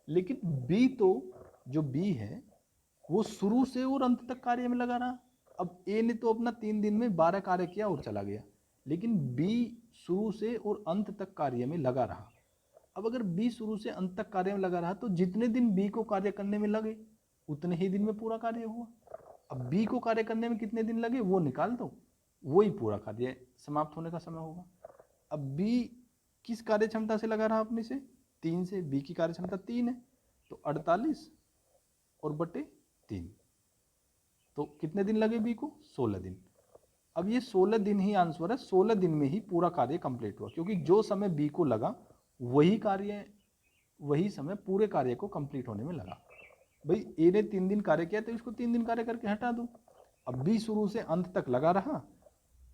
लेकिन बी तो, जो बी है वो शुरू से और अंत तक कार्य में लगा रहा। अब ए ने तो अपना 3 दिन में 12 कार्य किया और चला गया, लेकिन बी शुरू से और अंत तक कार्य में लगा रहा। अब अगर बी शुरू से अंत तक कार्य में लगा रहा, तो जितने दिन बी को कार्य करने में लगे उतने ही दिन में पूरा कार्य हुआ। अब बी को कार्य करने में कितने दिन लगे वो निकाल दो, वो ही पूरा कार्य समाप्त होने का समय होगा। अब बी किस कार्य क्षमता से लगा रहा अपने से? 3 से। बी की कार्य क्षमता 3 है, तो 48 और बटे 3, तो कितने दिन लगे बी को? 16 दिन। अब ये 16 दिन ही आंसर है, 16 दिन में ही पूरा कार्य कंप्लीट हुआ, क्योंकि जो समय बी को लगा वही समय पूरे कार्य को कंप्लीट होने में लगा। भाई ए ने 3 दिन कार्य किया, तो इसको 3 दिन कार्य करके हटा दो। अब बी शुरू से अंत तक लगा रहा,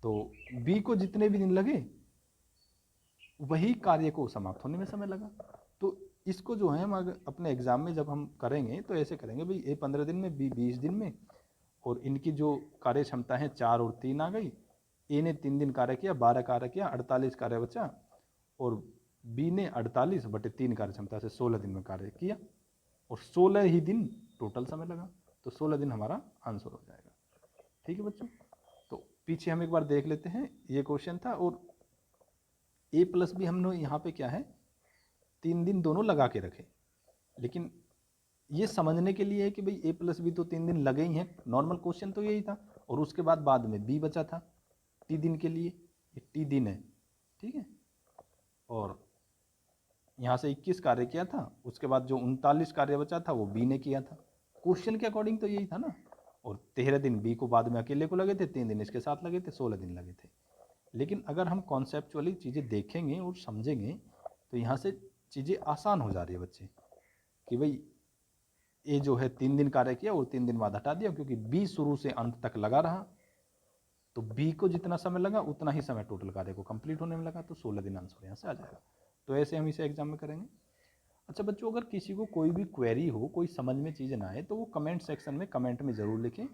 तो बी को जितने भी दिन लगे वही कार्य को समाप्त होने में समय लगा। तो इसको जो है हम अपने एग्जाम में जब हम करेंगे तो ऐसे करेंगे, भाई ए 15 दिन में, बी 20 दिन में, और इनकी जो कार्य क्षमता है 4 और 3 आ गई। ए ने 3 दिन कार्य किया, 12 कार्य किया, 48 कार्य बचा, और बी ने 48 बटे 3 कार्य क्षमता से 16 दिन में कार्य किया, और 16 ही दिन टोटल समय लगा, तो 16 दिन हमारा आंसर हो जाएगा। ठीक है बच्चों, तो पीछे हम एक बार देख लेते हैं, ये क्वेश्चन था, और ए प्लस बी हमने यहाँ पे क्या है, 3 दिन दोनों लगा के रखे। लेकिन ये समझने के लिए है कि भाई ए प्लस बी तो 3 दिन लगे ही हैं, नॉर्मल क्वेश्चन तो यही था। और उसके बाद में बी बचा था टी दिन के लिए, ये टी दिन है, ठीक है। और यहाँ से 21 कार्य किया था, उसके बाद जो 39 कार्य बचा था वो बी ने किया था। क्वेश्चन के अकॉर्डिंग तो यही था ना। और 13 दिन बी को बाद में अकेले को लगे थे, 3 दिन इसके साथ लगे थे, 16 दिन लगे थे। लेकिन अगर हम कॉन्सेप्चुअली चीज़ें देखेंगे और समझेंगे तो यहाँ से चीज़ें आसान हो जा रही है बच्चे, कि भाई ए जो है 3 दिन कार्य किया और 3 दिन बाद हटा दिया, क्योंकि बी शुरू से अंत तक लगा रहा, तो बी को जितना समय लगा उतना ही समय टोटल कार्य को कंप्लीट होने में लगा, तो 16 दिन आंसर यहाँ से आ जाएगा। तो ऐसे हम इसे एग्जाम में करेंगे। अच्छा बच्चों, अगर किसी को कोई भी क्वेरी हो, कोई समझ में चीज़ ना आए, तो वो कमेंट सेक्शन में कमेंट में ज़रूर लिखें,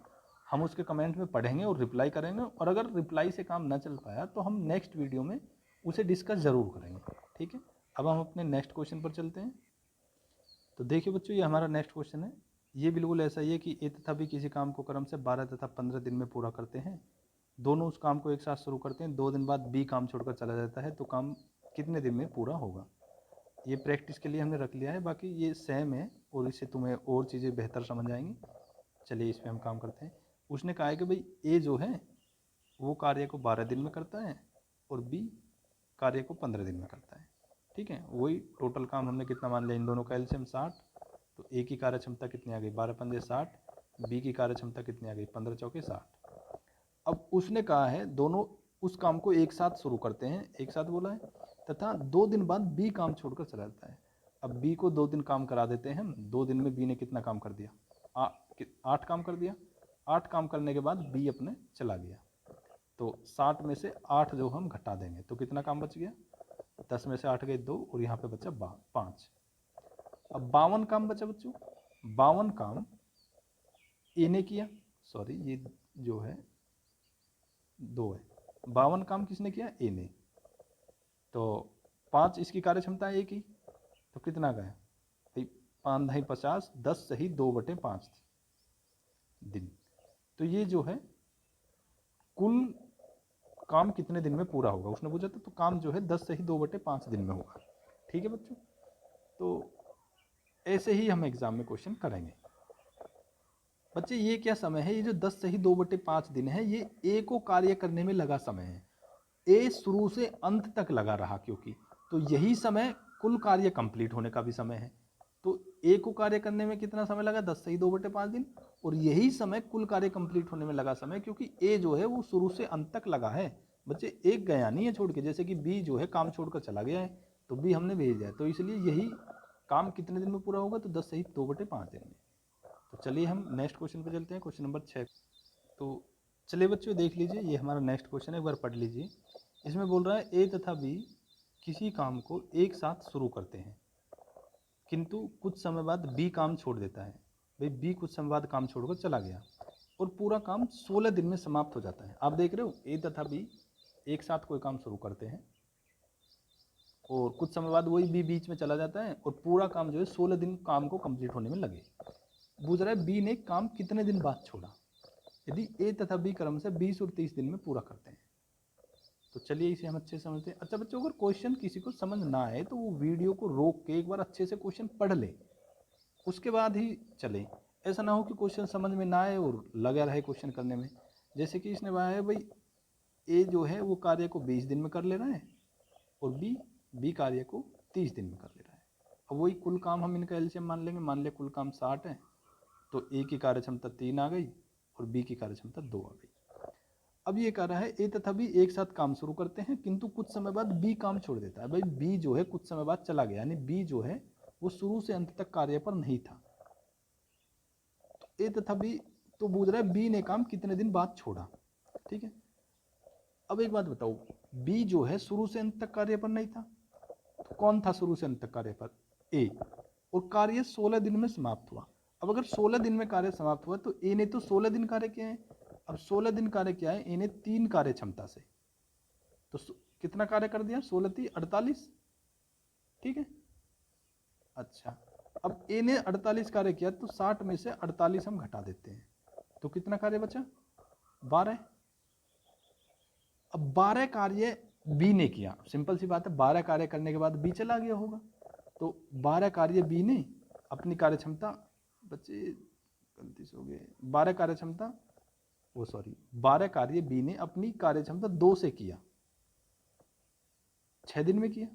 हम उसके कमेंट में पढ़ेंगे और रिप्लाई करेंगे। और अगर रिप्लाई से काम ना चल पाया तो हम नेक्स्ट वीडियो में उसे डिस्कस ज़रूर करेंगे, ठीक है। अब हम अपने नेक्स्ट क्वेश्चन पर चलते हैं। तो देखिए बच्चों, ये हमारा नेक्स्ट क्वेश्चन है। ये बिल्कुल ऐसा ही है कि ए तथा बी किसी काम को क्रम से 12 तथा 15 दिन में पूरा करते हैं। दोनों उस काम को एक साथ शुरू करते हैं, 2 दिन बाद बी काम छोड़कर चला जाता है, तो काम कितने दिन में पूरा होगा। ये प्रैक्टिस के लिए हमने रख लिया है, बाकी ये सेम है और इससे तुम्हें और चीज़ें बेहतर समझ आएंगी। चलिए इस पर हम काम करते हैं। उसने कहा है कि भाई ए जो है वो कार्य को 12 दिन में करता है और बी कार्य को 15 दिन में करता है, ठीक है। वही टोटल काम हमने कितना मान लिया, इन दोनों का एलसीएम 60, तो ए की कार्य क्षमता कितनी आ गई, 12 पंजे 60, बी की कार्य क्षमता कितनी आ गई, 15 चौके 60। अब उसने कहा है दोनों उस काम को एक साथ शुरू करते हैं, एक साथ बोला है, तथा 2 दिन बाद बी काम छोड़कर चला जाता है। अब बी को 2 दिन काम करा देते हैं हम। 2 दिन में बी ने कितना काम कर दिया? 8 काम कर दिया। 8 काम करने के बाद बी अपने चला गया। तो 60 में से 8 जो हम घटा देंगे तो कितना काम बच गया? 10 में से 8 गए 2 और यहाँ पे बचा 5। अब 52 काम बचा बच्चों। 52 काम ए ने किया, सॉरी ये जो है 2 है। 52 काम किसने किया? ए ने। तो 5 इसकी कार्य क्षमता है ए की, तो कितना गया भाई? 5 ढाई 50, 10 सही 2/5 दिन। तो ये जो है कुल काम कितने दिन में पूरा होगा उसने पूछा था। तो काम जो है 10 सही 2/5 दिन में होगा। ठीक है बच्चों, तो ऐसे ही हम एग्जाम में क्वेश्चन करेंगे। बच्चे ये क्या समय है? ये जो 10 सही 2/5 दिन है ये ए को कार्य करने में लगा समय है। ए शुरू से अंत तक लगा रहा क्योंकि, तो यही समय कुल कार्य कंप्लीट होने का भी समय है। तो ए को कार्य करने में कितना समय लगा? 10 सही 2/5 दिन। और यही समय कुल कार्य कंप्लीट होने में लगा समय, क्योंकि ए जो है वो शुरू से अंत तक लगा है। बच्चे एक गया नहीं है छोड़ के, जैसे कि बी जो है काम छोड़कर चला गया है तो बी हमने भेज दिया, तो इसलिए यही काम कितने दिन में पूरा होगा? तो 10 सही 2/5 दिन में। तो चलिए हम नेक्स्ट क्वेश्चन पे चलते हैं, क्वेश्चन नंबर 6। तो चलिए बच्चों देख लीजिए, ये हमारा नेक्स्ट क्वेश्चन है, एक बार पढ़ लीजिए। इसमें बोल रहा है ए तथा बी किसी काम को एक साथ शुरू करते हैं, किंतु कुछ समय बाद बी काम छोड़ देता है। भाई बी कुछ समय बाद काम छोड़कर चला गया और पूरा काम 16 दिन में समाप्त हो जाता है। आप देख रहे हो ए तथा बी एक साथ कोई काम शुरू करते हैं और कुछ समय बाद वही बी बीच में चला जाता है और पूरा काम जो है 16 दिन काम को कंप्लीट होने में लगे। पूछ रहा है बी ने काम कितने दिन बाद छोड़ा यदि ए तथा बी क्रम से 20 और 30 दिन में पूरा करते हैं। तो चलिए इसे हम अच्छे से समझते हैं। अच्छा बच्चों, अगर क्वेश्चन किसी को समझ ना आए तो वो वीडियो को रोक के एक बार अच्छे से क्वेश्चन पढ़ ले, उसके बाद ही चले। ऐसा ना हो कि क्वेश्चन समझ में ना आए और लगा रहे क्वेश्चन करने में। जैसे कि इसने बताया है भाई ए जो है वो कार्य को 20 दिन में कर ले रहा है और बी कार्य को 30 दिन में कर ले रहा है। अब वही कुल काम हम इनका एलसीएम मान लेंगे। मान लिया कुल काम 60 है, तो ए की कार्य क्षमता 3 आ गई और बी की कार्य क्षमता 2 आ गई। अब ये कह रहा है ए तथा बी एक साथ काम शुरू करते हैं, किंतु कुछ समय बाद बी काम छोड़ देता है। भाई बी जो है कुछ समय बाद चला गया, यानी बी जो है वो शुरू से अंत तक कार्य पर नहीं था। तो ए तथा बी, तो पूछ रहा है बी ने काम कितने दिन बाद छोड़ा। ठीक है, अब एक बात बताओ, बी जो है शुरू से अंत तक कार्य पर नहीं था, तो कौन था शुरू से अंत तक कार्य पर? ए। और कार्य 16 दिन में समाप्त हुआ। अब अगर 16 दिन में कार्य समाप्त हुआ तो ए ने तो 16 दिन कार्य किए हैं। अब 16 दिन कार्य क्या है? ए ने 3 कार्य क्षमता से, तो कितना कार्य कर दिया? 16 3 48। ठीक है, अच्छा अब ए ने 48 कार्य किया तो 60 में से 48 हम घटा देते हैं तो कितना कार्य बचा? 12। अब 12 कार्य बी ने किया, सिंपल सी बात है, 12 कार्य करने के बाद बी चला गया होगा, तो 12 कार्य बी ने अपनी कार्य क्षमता, बच्चे गलती से हो गए, 12 कार्य क्षमता, वो सॉरी 12 कार्य बी ने अपनी कार्य क्षमता 2 से किया, 6 दिन में किया।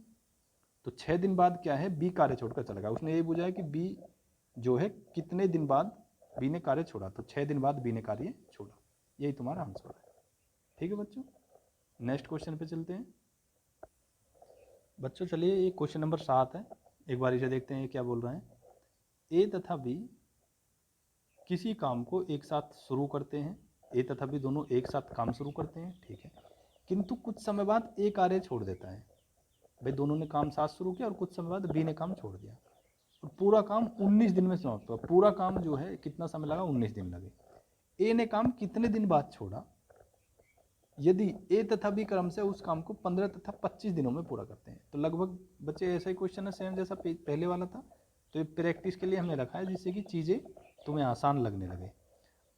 तो 6 दिन बाद क्या है? बी कार्य छोड़कर चला गया। उसने ये पूछा है कि बी जो है कितने दिन बाद बी ने कार्य छोड़ा, तो 6 दिन बाद बी ने कार्य छोड़ा। यही तुम्हारा आंसर है। ठीक है बच्चों, नेक्स्ट क्वेश्चन पे चलते हैं। बच्चों चलिए ये क्वेश्चन नंबर 7 है, एक बार इसे देखते हैं क्या बोल रहे हैं। ए तथा बी किसी काम को एक साथ शुरू करते हैं, ए तथा बी दोनों एक साथ काम शुरू करते हैं, ठीक है, किंतु कुछ समय बाद ए कार्य छोड़ देता है। भाई दोनों ने काम साथ शुरू किया और कुछ समय बाद बी ने काम छोड़ दिया और पूरा काम 19 दिन में समाप्त हुआ। पूरा काम जो है कितना समय लगा? 19 दिन लगे। ए ने काम कितने दिन बाद छोड़ा यदि ए तथा बी क्रम से उस काम को 15 तथा 25 दिनों में पूरा करते हैं। तो लगभग बच्चे ऐसा ही क्वेश्चन है, सेम जैसा पहले वाला था। तो ये प्रैक्टिस के लिए हमने रखा है जिससे कि चीज़ें तुम्हें आसान लगने लगे।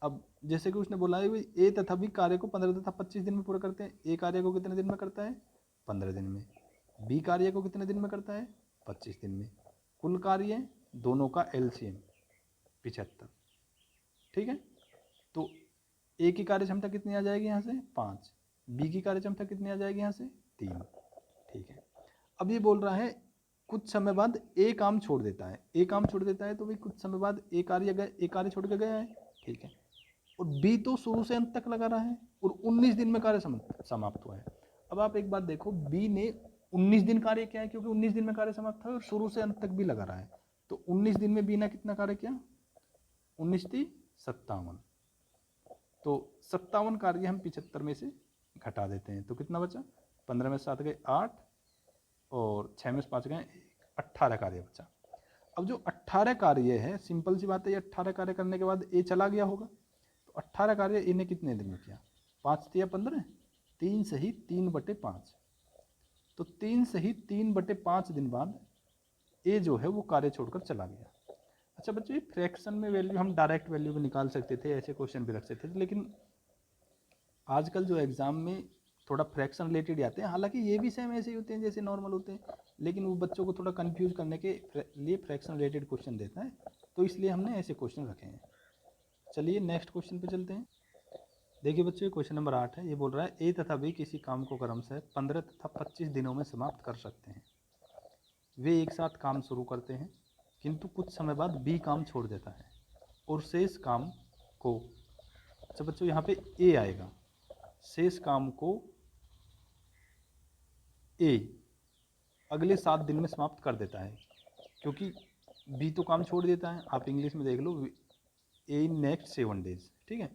अब जैसे कि उसने बोला है ए तथा बी कार्य को 15 तथा 25 दिन में पूरा करते हैं। ए कार्य को कितने दिन में करता है? 15 दिन में। बी कार्य को कितने दिन में करता है? 25 दिन में। कुल कार्य दोनों का एलसीएम 75। ठीक है, तो ए की कार्य क्षमता कितनी आ जाएगी यहाँ से? 5। बी की कार्य क्षमता कितनी आ जाएगी यहाँ से? 3। ठीक है, अब ये बोल रहा है कुछ समय बाद ए काम छोड़ देता है। ए काम छोड़ देता है तो भाई कुछ समय बाद ए कार्य छोड़ के गया है, ठीक है, और बी तो शुरू से अंत तक लगा रहा है और 19 दिन में कार्य समाप्त हुआ है। अब आप एक बात देखो, बी ने 19 दिन कार्य किया है, क्योंकि 19 दिन में कार्य समाप्त है और शुरू से अंत तक भी लगा रहा है। तो 19 दिन में बी ने कितना कार्य किया, 19 × 57। तो 57 कार्य हम 75 में से घटा देते हैं, तो कितना बचा, 15 में 7 गए 8 और 6 में 5 गए 18 कार्य बचा। अब जो 18 कार्य है, सिंपल सी बात है, ये 18 कार्य करने के बाद ए चला गया होगा, तो 18 कार्य ए ने कितने दिन में किया, 5 × 15, 3 सही 3/5। तो 3 सही 3/5 दिन बाद ए जो है वो कार्य छोड़कर चला गया। अच्छा बच्चों, ये फ्रैक्शन में वैल्यू हम डायरेक्ट वैल्यू भी निकाल सकते थे, ऐसे क्वेश्चन भी रख सकते थे, लेकिन आजकल जो एग्जाम में थोड़ा फ्रैक्शन रिलेटेड आते हैं, हालांकि ये भी सेम ऐसे ही होते हैं जैसे नॉर्मल होते हैं, लेकिन वो बच्चों को थोड़ा कंफ्यूज करने के लिए फ्रैक्शन रिलेटेड क्वेश्चन देता है, तो इसलिए हमने ऐसे क्वेश्चन रखे हैं। चलिए नेक्स्ट क्वेश्चन पे चलते हैं। देखिए बच्चों, क्वेश्चन नंबर 8 है, ये बोल रहा है ए तथा बी किसी काम को क्रमशः 15 तथा 25 दिनों में समाप्त कर सकते हैं। वे एक साथ काम शुरू करते हैं, किंतु कुछ समय बाद बी काम छोड़ देता है और शेष काम को, अच्छा बच्चों यहाँ पे ए आएगा, शेष काम को ए अगले 7 दिन में समाप्त कर देता है, क्योंकि बी तो काम छोड़ देता है, आप इंग्लिश में देख लो, ए इन नेक्स्ट 7 डेज, ठीक है।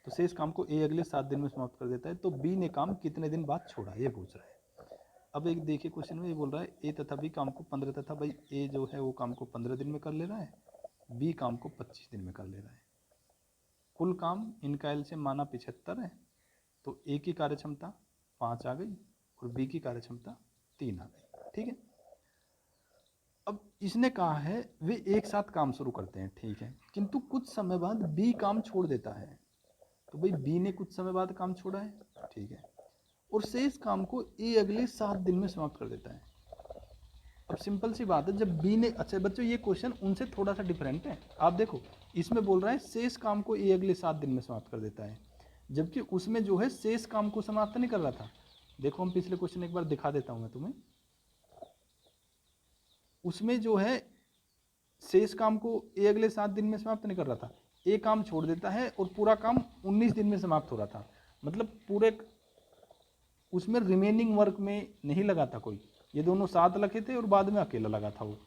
तो शेष काम को ए अगले 7 दिन में समाप्त कर देता है, तो बी ने काम कितने दिन बाद छोड़ा, ये पूछ रहा है। अब एक देखिए क्वेश्चन में ये बोल रहा है ए तथा बी काम को 15 तथा, भाई ए जो है वो काम को 15 दिन में कर ले रहा है, बी काम को 25 दिन में कर ले रहा है। कुल काम इनका एलसीएम माना 75 है, तो ए की कार्यक्षमता 5 आ गई और बी की कार्यक्षमता 3 आ गई, ठीक है। अब इसने कहा है वे एक साथ काम शुरू करते हैं, ठीक है, किंतु कुछ समय बाद बी काम छोड़ देता है, तो भाई बी ने कुछ समय बाद काम छोड़ा है, ठीक है, और शेष काम को ए अगले 7 दिन में समाप्त कर देता है। अब सिंपल सी बात है, जब बी ने, अच्छा बच्चों ये क्वेश्चन उनसे थोड़ा सा डिफरेंट है, आप देखो इसमें बोल रहा है शेष काम को ए अगले 7 दिन में समाप्त कर देता है, जबकि उसमें जो है शेष काम को समाप्त नहीं कर रहा था। देखो हम पिछले क्वेश्चन एक बार दिखा देता हूं मैं तुम्हें, उसमें जो है शेष काम को ए अगले 7 दिन में समाप्त नहीं कर रहा था, ए काम छोड़ देता है और पूरा काम 19 दिन में समाप्त हो रहा था, मतलब पूरे उसमें रिमेनिंग वर्क में नहीं लगा था कोई, ये दोनों साथ लगे थे और बाद में अकेला लगा था। वो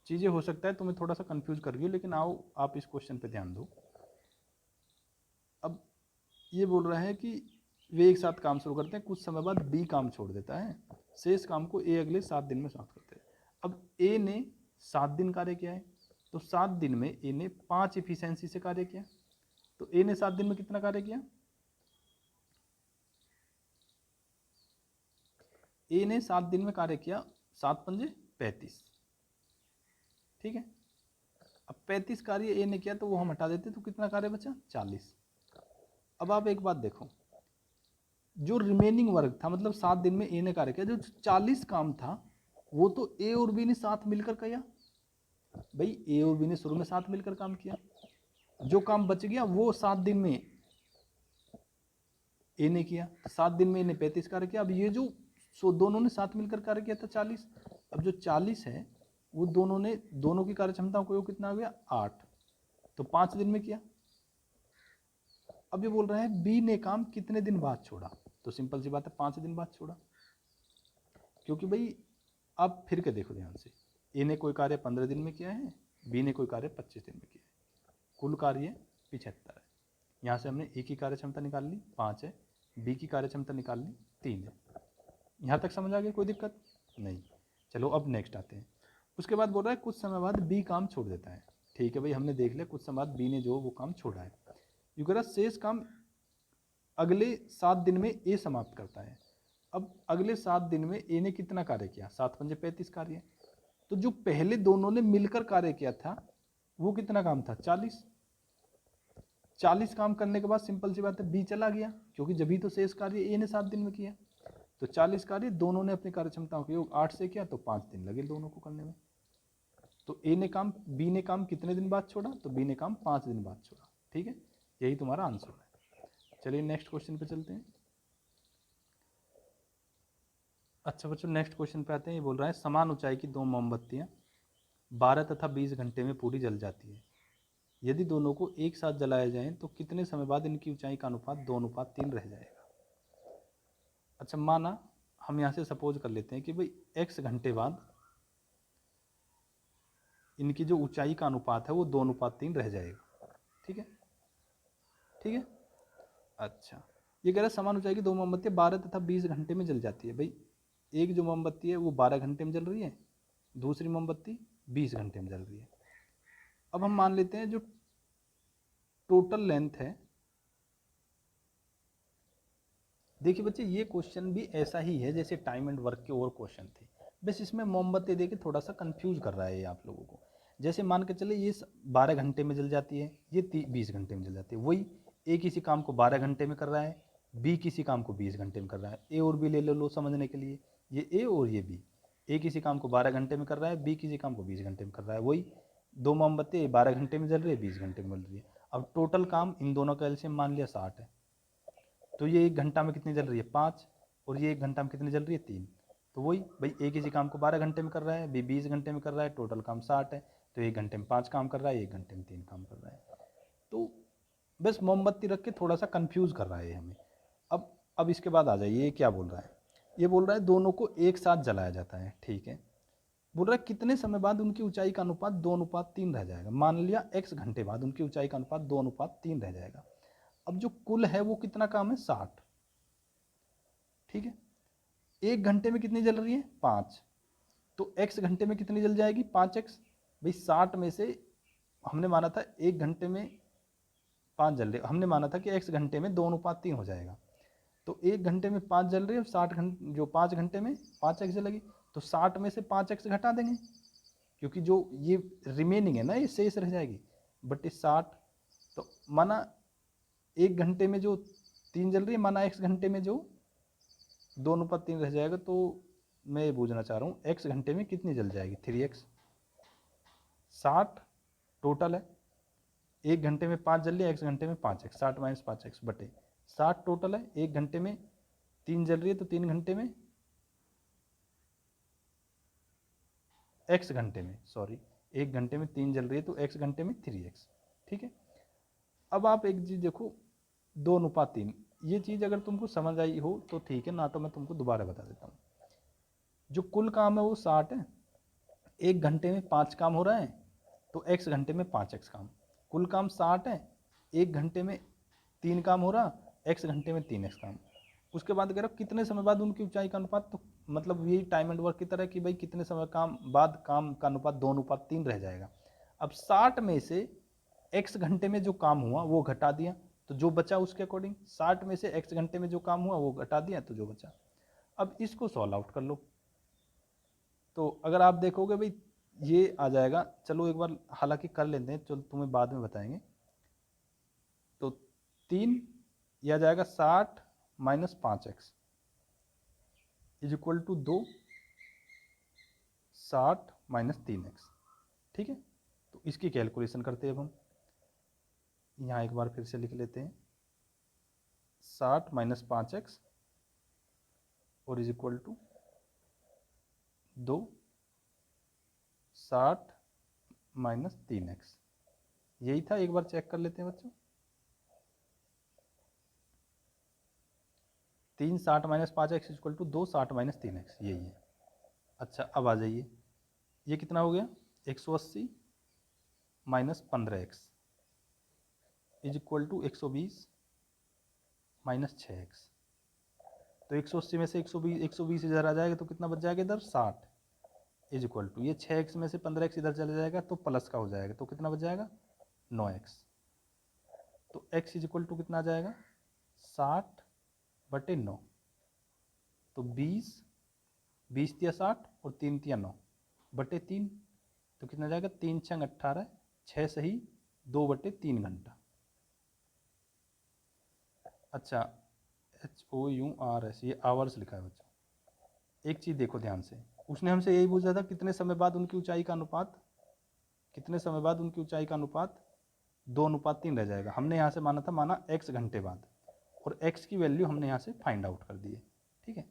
चीज़ें हो सकता है तुम्हें थोड़ा सा कंफ्यूज कर रही हो, लेकिन आओ आप इस क्वेश्चन पे ध्यान दो। अब ये बोल रहा है कि वे एक साथ काम शुरू करते हैं, कुछ समय बाद बी काम छोड़ देता है, शेष काम को ए अगले 7 दिन में समाप्त करते हैं। अब ए ने 7 दिन कार्य किया है, तो 7 दिन में ए ने 5 इफिशियंसी से कार्य किया, तो ए ने 7 दिन में कितना कार्य किया, ए ने 7 दिन में कार्य किया 7 × 5 = 35, ठीक है। अब 35 कार्य ए ने किया तो वो हम हटा देते, तो कितना कार्य बचा, 40। अब आप एक बात देखो, जो रिमेनिंग वर्क था, मतलब 7 दिन में ए ने कार्य किया, जो 40 काम था वो तो ए और बी ने साथ मिलकर किया, भाई ए और बी ने शुरू में साथ मिलकर काम किया, जो काम बच गया वो 7 दिन में ए ने किया, 7 दिन में ए ने 35 कार्य किया। अब ये जो दोनों ने साथ मिलकर कार्य किया था 40, अब जो 40 है वो दोनों की कार्य क्षमता को कितना हो गया, 8, तो 5 दिन में किया। अब ये बोल रहा है बी ने काम कितने दिन बाद छोड़ा, तो सिंपल सी बात है 5 दिन बाद छोड़ा, क्योंकि भाई आप फिर के देखो ध्यान से, ए ने कोई कार्य 15 दिन में किया है, बी ने कोई कार्य 25 दिन में किया है, कुल कार्य 75 है। यहाँ से हमने ए की कार्य क्षमता निकाल ली 5 है, बी की कार्य क्षमता निकाल ली 3 है। यहाँ तक समझ आ गया, कोई दिक्कत नहीं। चलो अब नेक्स्ट आते हैं। उसके बाद बोल रहा है कुछ समय बाद बी काम छोड़ देता है, ठीक है भाई, हमने देख लिया कुछ समय बाद बी ने जो वो काम छोड़ा है। यू कह रहा शेष काम अगले 7 दिन में ए समाप्त करता है। अब अगले 7 दिन में ए ने कितना कार्य किया, 7 × 5 = 35 कार्य, तो जो पहले दोनों ने मिलकर कार्य किया था वो कितना काम था, 40। 40 काम करने के बाद सिंपल सी बात है बी चला गया, क्योंकि जब तो शेष कार्य ए ने 7 दिन में किया, तो 40 कार्य दोनों ने अपनी कार्य क्षमताओं का योग 8 से किया, तो 5 दिन लगे दोनों को करने में। तो ए ने काम, बी ने काम कितने दिन बाद छोड़ा, तो बी ने काम 5 दिन बाद छोड़ा, ठीक है, यही तुम्हारा आंसर है। चलिए नेक्स्ट क्वेश्चन पे चलते हैं। अच्छा बच्चों नेक्स्ट क्वेश्चन पे आते हैं। ये बोल रहा है समान ऊंचाई की 2 मोमबत्तियां 12 तथा 20 घंटे में पूरी जल जाती है। यदि दोनों को एक साथ जलाया जाए तो कितने समय बाद इनकी ऊंचाई का अनुपात 2:3 रह जाएगा। अच्छा, माना हम यहाँ से सपोज कर लेते हैं कि भाई x घंटे बाद इनकी जो ऊंचाई का अनुपात है वो 2:3 रह जाएगा। ठीक है, ठीक है। अच्छा, ये कह रहा है समान ऊंचाई की दो मोमबत्ती 12 तथा 20 घंटे में जल जाती है। भाई एक जो मोमबत्ती है वो 12 घंटे में जल रही है, दूसरी मोमबत्ती 20 घंटे में जल रही है। अब हम मान लेते हैं जो टोटल लेंथ है, देखिए बच्चे ये क्वेश्चन भी ऐसा ही है जैसे टाइम एंड वर्क के और क्वेश्चन थे, बस इसमें मोमबत्ती देके थोड़ा सा कंफ्यूज कर रहा है ये आप लोगों को। जैसे मान के चले ये 12 घंटे में जल जाती है, ये 20 घंटे में जल जाती है। वही ए किसी काम को 12 घंटे में कर रहा है, बी किसी काम को 20 घंटे में कर रहा है। ए और बी ले लो समझने के लिए, ये ए और ये बी। ए किसी काम को 12 घंटे में कर रहा है, बी किसी काम को 20 घंटे में कर रहा है। वही दो मोमबत्ती 12 घंटे में जल रही है, 20 घंटे में जल रही है। अब टोटल काम इन दोनों का एलसीएम मान लिया 60 है, तो ये 1 घंटा में कितनी जल रही है 5, और ये 1 घंटा में कितनी जल रही है 3। तो वही भाई ए किसी काम को 12 घंटे में कर रहा है, बी 20 घंटे में कर रहा है, टोटल काम 60 है, तो 1 घंटे में 5 काम कर रहा है, 1 घंटे में 3 काम कर रहा है। तो बस मोमबत्ती रख के थोड़ा सा कंफ्यूज कर रहा है हमें। अब इसके बाद आ जाइए, ये क्या बोल रहा है, ये बोल रहा है दोनों को एक साथ जलाया जाता है। ठीक है, बोल रहा है कितने समय बाद उनकी ऊंचाई का अनुपात 2:3 रह जाएगा। मान लिया x घंटे बाद उनकी ऊंचाई का अनुपात 2:3 रह जाएगा। अब जो कुल है वो कितना काम है 60। ठीक है, 1 घंटे में कितनी जल रही है 5, तो x घंटे में कितनी जल जाएगी 5x। भाई 60 में से हमने माना था 1 घंटे में 5 जल रही, हमने माना था कि x घंटे में 2:3 हो जाएगा। तो 1 घंटे में 5 जल रही है, 60 घंटे जो 5 घंटे में 5x जलेगी, तो 60 में से 5x घटा देंगे, क्योंकि जो ये रिमेनिंग है ना ये शेष रह जाएगी, बट 60। तो माना 1 घंटे में जो 3 जल रही है, माना x घंटे में जो 2:3 रह जाएगा। तो मैं ये पूछना चाह रहा हूँ x घंटे में कितनी जल जाएगी 3x। 60 टोटल है, 1 घंटे में 5 जल रही है, x घंटे में 5x, 60 माइनस 5x बटे 60 टोटल है। 1 घंटे में 3 जल रही है, तो 3 घंटे में x घंटे में, सॉरी 1 घंटे में 3 जल रही है तो x घंटे में 3x। ठीक है, अब आप एक चीज़ देखो 2:3, ये चीज़ अगर तुमको समझ आई हो तो ठीक है, ना तो मैं तुमको दोबारा बता देता हूँ। जो कुल काम है वो 60 है, 1 घंटे में 5 काम हो रहा है, तो x घंटे में 5x काम। कुल काम 60 है, 1 घंटे में 3 काम हो रहा, x घंटे में 3x काम। उसके बाद कह रहा हूँ कितने समय बाद उनकी ऊंचाई का अनुपात, तो मतलब यही टाइम एंड वर्क की तरह कि भाई कितने समय काम बाद काम का अनुपात 2:3 रह जाएगा। अब 60 में से x घंटे में जो काम हुआ वो घटा दिया, तो जो बचा उसके अकॉर्डिंग 60 में से x घंटे में जो काम हुआ वो घटा दिया, तो जो बचा। अब इसको सॉल्व आउट कर लो, तो अगर आप देखोगे भाई ये आ जाएगा, चलो एक बार हालांकि कर लेते हैं, चलो तुम्हें बाद में बताएंगे। तो 3 ये आ जाएगा 60 minus 5x is equal to 2, 60 minus 3x। ठीक है, तो इसकी कैलकुलेशन करते हैं अब हम, यहाँ एक बार फिर से लिख लेते हैं 60 माइनस 5x और is equal to 2, 60 minus 3x। यही था, एक बार चेक कर लेते हैं बच्चों। 3 60 minus 5x equal to 2 60 minus 3x, यही है। अच्छा, अब आ जाइए, ये कितना हो गया 180 minus 15x is equal to 120 minus 6x। तो 180 में से 120 इधर आ जाएगा तो कितना बच जाएगा इधर 60 इज इक्वल टू, ये 6x में से 15x इधर चला जाएगा तो प्लस का हो जाएगा, तो कितना बच जाएगा 9x। तो x इज इक्वल टू कितना आ जाएगा 60 बटे 9, तो 20 तिया 60 और 3 तिया 9 बटे 3, तो कितना जाएगा 3 छंग 18, 6 सही 2 बटे 3 घंटा। अच्छा, HOURS ये आवर्स लिखा है बच्चों। एक चीज़ देखो ध्यान से, उसने हमसे यही पूछा था कितने समय बाद उनकी ऊंचाई का अनुपात, कितने समय बाद उनकी ऊंचाई का अनुपात 2:3 रह जाएगा। हमने यहाँ से माना x घंटे बाद, और x की वैल्यू हमने यहाँ से फाइंड आउट कर दी है। ठीक है,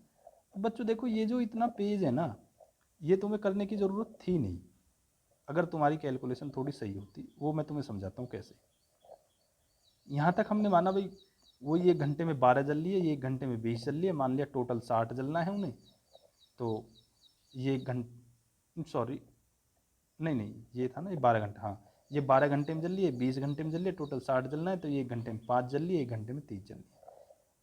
अब बच्चों देखो ये जो इतना पेज है ना, ये तुम्हें करने की ज़रूरत थी नहीं, अगर तुम्हारी कैलकुलेशन थोड़ी सही होती, वो मैं तुम्हें समझाता हूँ कैसे। यहाँ तक हमने माना भाई वो ये घंटे में 12 जल लिए, ये घंटे में 20 जल लिए, मान लिया टोटल 60 जलना है उन्हें। तो ये सॉरी नहीं ये था ना, ये 12 घंटे, हाँ ये 12 घंटे में जल लिए, 20 घंटे में जल लिए, टोटल 60 जलना है। तो ये 1 घंटे में 5 जल लिए, 1 घंटे में 30 जल लिए।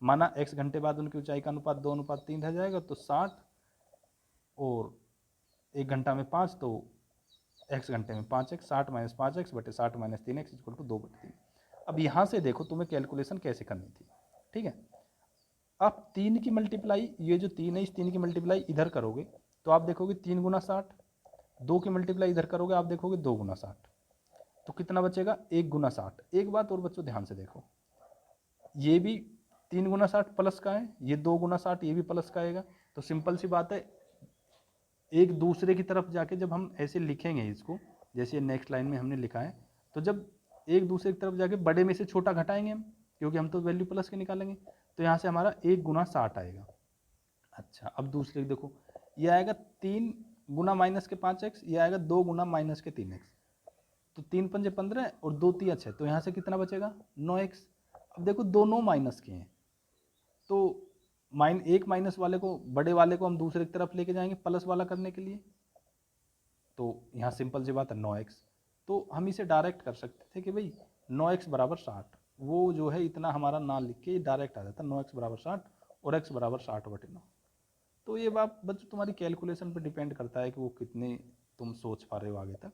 माना x घंटे बाद उनकी ऊंचाई का अनुपात 2:3 रह जाएगा, तो 60 और 1 घंटा में 5, तो x घंटे में 5x, 60 - 5x बटे 60 - 3x इक्वल टू 2/3। अब यहाँ से देखो तुम्हें कैलकुलेशन कैसे करनी थी, ठीक है। आप 3 की मल्टीप्लाई, ये जो 3 है इस 3 की मल्टीप्लाई इधर करोगे तो आप देखोगे 3 × 60, 2 की मल्टीप्लाई इधर करोगे आप देखोगे 2 × 60, तो कितना बचेगा 1 × 60। एक बात और बच्चों ध्यान से देखो, ये भी 3 × 60 प्लस का है, ये 2 × 60 ये भी प्लस का आएगा। तो सिंपल सी बात है, एक दूसरे की तरफ जाके जब हम ऐसे लिखेंगे इसको, जैसे नेक्स्ट लाइन में हमने लिखा है, तो जब एक दूसरे की तरफ जाके बड़े में से छोटा घटाएंगे हम, क्योंकि हम तो वैल्यू प्लस के निकालेंगे, तो यहाँ से हमारा 1 × 60 आएगा। अच्छा अब दूसरे देखो, ये आएगा 3 × -5x, ये आएगा 2 × -3x। तो 3 × 5 = 15 और 2 × 3 = 6, तो यहाँ से कितना बचेगा 9x। अब देखो दोनों माइनस के हैं, तो एक माइनस वाले को, बड़े वाले को हम दूसरे की तरफ लेके जाएंगे प्लस वाला करने के लिए, तो यहाँ सिंपल सी बात है 9x। तो हम इसे डायरेक्ट कर सकते थे कि भाई 9x = 60, वो जो है इतना हमारा ना लिख के डायरेक्ट आ जाता 9x = 60 और x = 60/9। तो ये बात बच्चों तुम्हारी कैलकुलेशन पर डिपेंड करता है कि वो कितने तुम सोच पा रहे हो आगे तक।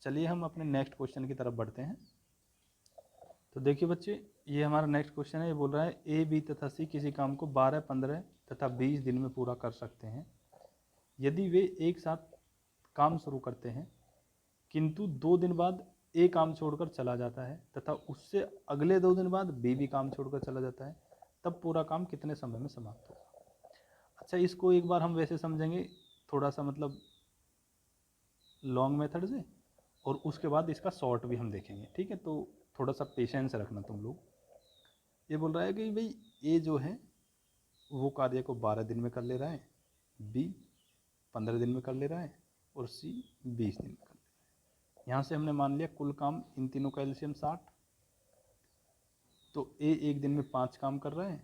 चलिए हम अपने नेक्स्ट क्वेश्चन की तरफ बढ़ते हैं। तो देखिए बच्चे, ये हमारा नेक्स्ट क्वेश्चन है। ये बोल रहा है ए बी तथा सी किसी काम को 12, 15 तथा 20 दिन में पूरा कर सकते हैं यदि वे एक साथ काम शुरू करते हैं, किंतु 2 दिन बाद ए काम छोड़कर चला जाता है तथा उससे अगले 2 दिन बाद बी भी काम छोड़कर चला जाता है, तब पूरा काम कितने समय में समाप्त होगा। अच्छा इसको एक बार हम वैसे समझेंगे, थोड़ा सा मतलब लॉन्ग मेथड से, और उसके बाद इसका शॉर्ट भी हम देखेंगे, ठीक है। तो थोड़ा सा पेशेंस रखना तुम लोग। ये बोल रहा है कि भाई ए जो है वो कार्य को 12 दिन में कर ले रहा है, बी 15 दिन में कर ले रहा है और सी 20 दिन में कर ले रहा है। यहाँ से हमने मान लिया कुल काम इन तीनों का एलसीएम 60। तो ए 1 दिन में 5 काम कर रहा है,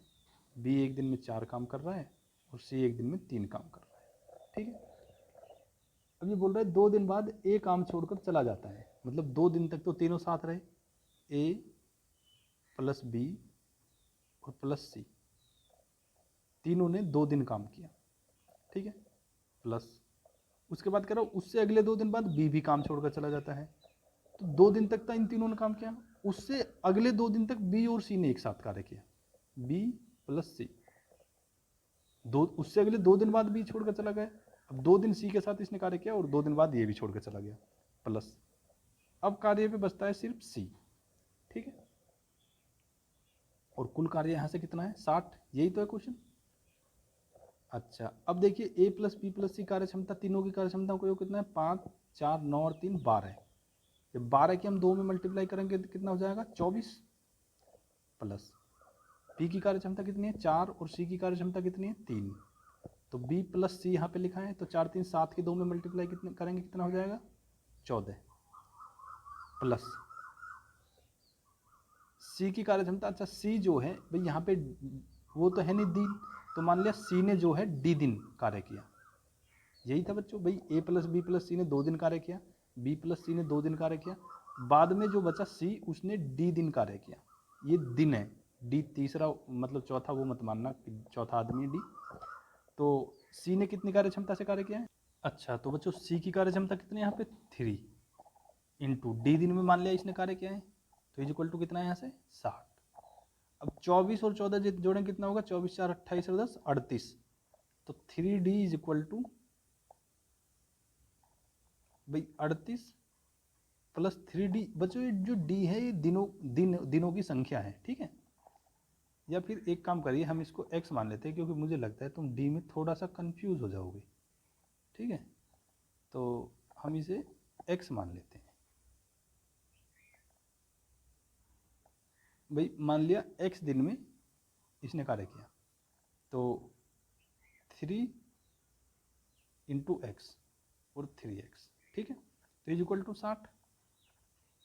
बी 1 दिन में 4 काम कर रहा है और सी 1 दिन में 3 काम कर रहा है, ठीक है। अब ये बोल रहा है 2 दिन बाद ए काम छोड़कर चला जाता है, मतलब 2 दिन तक तो तीनों साथ रहे, ए प्लस बी और प्लस सी, तीनों ने 2 दिन काम किया, ठीक है। प्लस उसके बाद कह रहा हूँ उससे अगले 2 दिन बाद बी भी काम छोड़कर चला जाता है, तो 2 दिन तक था इन तीनों ने काम किया, उससे अगले 2 दिन तक बी और सी ने एक साथ कार्य किया, बी प्लस सी। उससे अगले 2 दिन बाद बी छोड़कर चला गया, अब 2 दिन सी के साथ इसने कार्य किया और 2 दिन बाद ये भी छोड़कर चला गया, प्लस। अब कार्य पे बचता है सिर्फ सी, ठीक है। और कुल कार्य यहाँ से कितना है 60, यही तो है क्वेश्चन। अच्छा अब देखिए ए प्लस बी प्लस सी कार्य क्षमता, तीनों की कार्य क्षमता को कितना है 5, 4, 9 और 3 12। जब 12 की हम 2 में मल्टीप्लाई करेंगे तो कितना हो जाएगा 24, प्लस बी की कार्य क्षमता कितनी है 4 और सी की कार्य क्षमता कितनी है 3। तो बी प्लस सी यहाँ पे लिखा है, तो 4, 3, 7 की 2 में मल्टीप्लाई कितने करेंगे कितना हो जाएगा 14, प्लस सी की कार्य क्षमता। अच्छा सी जो है भाई यहाँ पे वो तो है नहीं दिन, तो मान लिया सी ने जो है डी दिन कार्य किया, यही था बच्चों। भाई ए प्लस बी प्लस सी ने 2 दिन कार्य किया, बी प्लस सी ने 2 दिन कार्य किया, बाद में जो बचा सी उसने डी दिन कार्य किया, ये दिन है, डी तीसरा मतलब चौथा वो मत मानना चौथा आदमी है डी। तो सी ने कितनी कार्य क्षमता से कार्य किया है। अच्छा तो बच्चों सी की कार्य क्षमता कितनी है यहाँ पे 3 इंटू डी दिन में मान लिया इसने कार्य किया है, तो इज इक्वल टू कितना है यहाँ से 60। अब 24 और 14 जोड़ें कितना होगा 24, 4, 28 और 10 38। तो 3D इज इक्वल टू भाई 38 प्लस 3D। बच्चों ये जो D है ये दिनों की संख्या है, ठीक है। या फिर एक काम करिए हम इसको x मान लेते हैं, क्योंकि मुझे लगता है तुम D में थोड़ा सा कंफ्यूज हो जाओगे, ठीक है। तो हम इसे x मान लेते हैं। भाई मान लिया x दिन में इसने कार्य किया, तो 3 × x और 3x, ठीक है। तो इज इक्वल टू 60।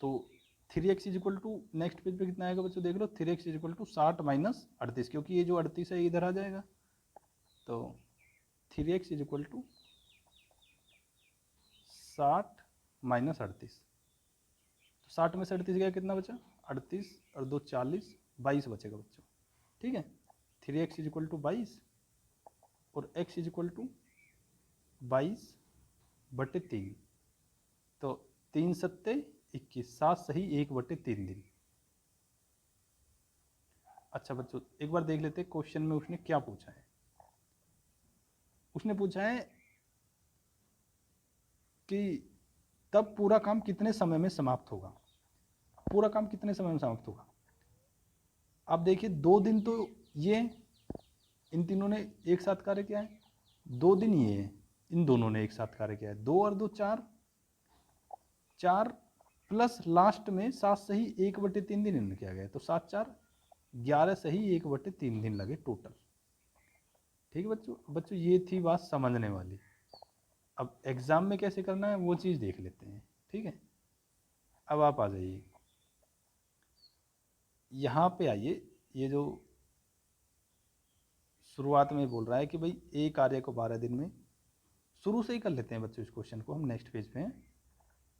तो 3x is equal to, next page पे कितना आएगा बच्चों, देख लो 3x is equal to 60 minus 38, क्योंकि ये जो 38 है इधर आ जाएगा। तो 3x is equal to 60 minus 38। तो 60 में से 38 गया, कितना बचा, 38 और 2 40, 22 बचेगा बच्चों। ठीक है, 3x इज इक्वल टू 22 और x इज इक्वल टू 22/3। तो 3 सत्ते 21, 7 सही 1/3 दिन। अच्छा बच्चों, एक बार देख लेते क्वेश्चन में उसने क्या पूछा है। उसने पूछा है कि तब पूरा काम कितने समय में समाप्त होगा। पूरा काम कितने समय में समाप्त होगा। आप देखिए 2 दिन तो ये इन तीनों ने एक साथ कार्य किया है, 2 दिन ये है, इन दोनों ने एक साथ कार्य किया है। 2 और 2 4, 4 प्लस लास्ट में 7 सही 1/3 दिन इन्होंने किया गया, तो 7 4 11 सही 1/3 दिन लगे टोटल। ठीक है बच्चों ये थी बात समझने वाली। अब एग्जाम में कैसे करना है वो चीज़ देख लेते हैं। ठीक है, अब आप आ जाइए यहाँ पे आइए। ये जो शुरुआत में बोल रहा है कि भाई ए कार्य को 12 दिन में, शुरू से ही कर लेते हैं बच्चों इस क्वेश्चन को, हम नेक्स्ट पेज पे हैं।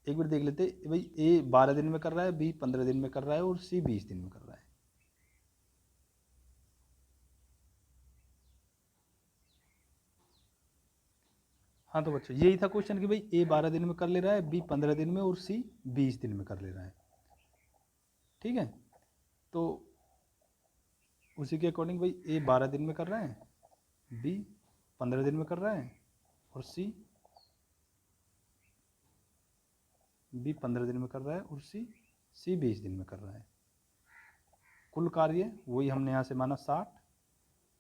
एक बार देख लेते हैं भाई ए 12 दिन में कर रहा है, बी 15 दिन में कर रहा है और सी 20 दिन में कर रहा है। हाँ तो बच्चों यही था क्वेश्चन कि भाई ए 12 दिन में कर ले रहा है, बी 15 दिन में और सी 20 दिन में कर ले रहा है। ठीक है, तो उसी के अकॉर्डिंग भाई ए 12 दिन में कर रहा है, बी 15 दिन में कर रहा है और सी 15 दिन में कर रहा है और सी 20 दिन में कर रहा है। कुल कार्य वही हमने यहाँ से माना 60।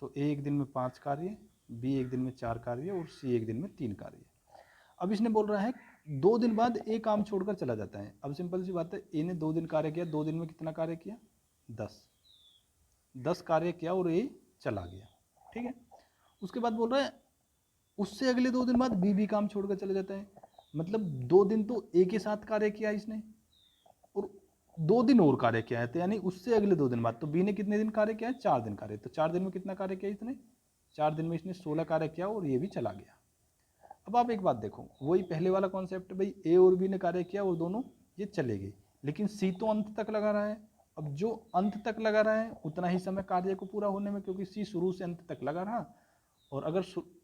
तो ए एक दिन में 5 कार्य, बी एक दिन में 4 कार्य और सी एक दिन में 3 कार्य। अब इसने बोल रहा है 2 दिन बाद ए काम छोड़कर चला जाता है। अब सिंपल सी बात है, ए ने 2 दिन कार्य किया, 2 दिन में कितना कार्य किया, 10 कार्य किया और ए चला गया। ठीक है, उसके बाद बोल रहा है उससे अगले 2 दिन बाद बी भी काम छोड़कर चला जाता है। मतलब 2 दिन तो ए के साथ कार्य किया इसने और 2 दिन और कार्य किया है, तो यानी उससे अगले 2 दिन बाद तो बी ने कितने दिन कार्य किया है, 4 दिन कार्य। तो 4 दिन में कितना कार्य किया इसने, 4 दिन में इसने 16 कार्य किया और ये भी चला गया। अब आप एक बात देखो, वही पहले वाला कॉन्सेप्ट, भाई ए और बी ने कार्य किया और दोनों ये चले गए, लेकिन सी तो अंत तक लगा रहा है। अब जो अंत तक लगा रहा है उतना ही समय कार्य को पूरा होने में, क्योंकि सी शुरू से अंत तक लगा रहा, और अगर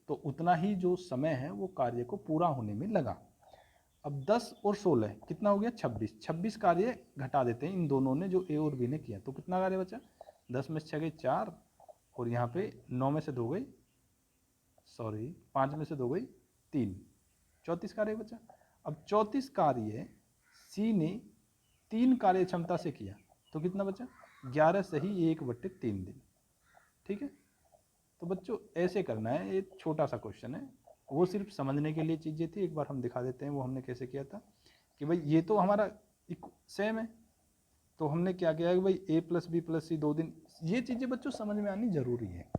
तो उतना ही जो समय है वो कार्य को पूरा होने में लगा। अब 10 और 16 कितना हो गया, 26 कार्य घटा देते हैं इन दोनों ने जो ए और बी ने किया, तो कितना कार्य बचा, 10 में से 6 गए 4 और यहाँ पे 9 में से 2 गई, 5 में से 2 गई 3, 34 कार्य बचा। अब 34 कार्य सी ने 3 कार्य क्षमता से किया, तो कितना बचा, 11 सही 1/3 दिन। ठीक है, तो बच्चों ऐसे करना है, ये छोटा सा क्वेश्चन है, वो सिर्फ समझने के लिए चीज़ें थी। एक बार हम दिखा देते हैं वो हमने कैसे किया था कि भाई ये तो हमारा सेम है, तो हमने क्या किया कि भाई ए प्लस बी प्लस सी 2 दिन, ये चीज़ें बच्चों समझ में आनी जरूरी है।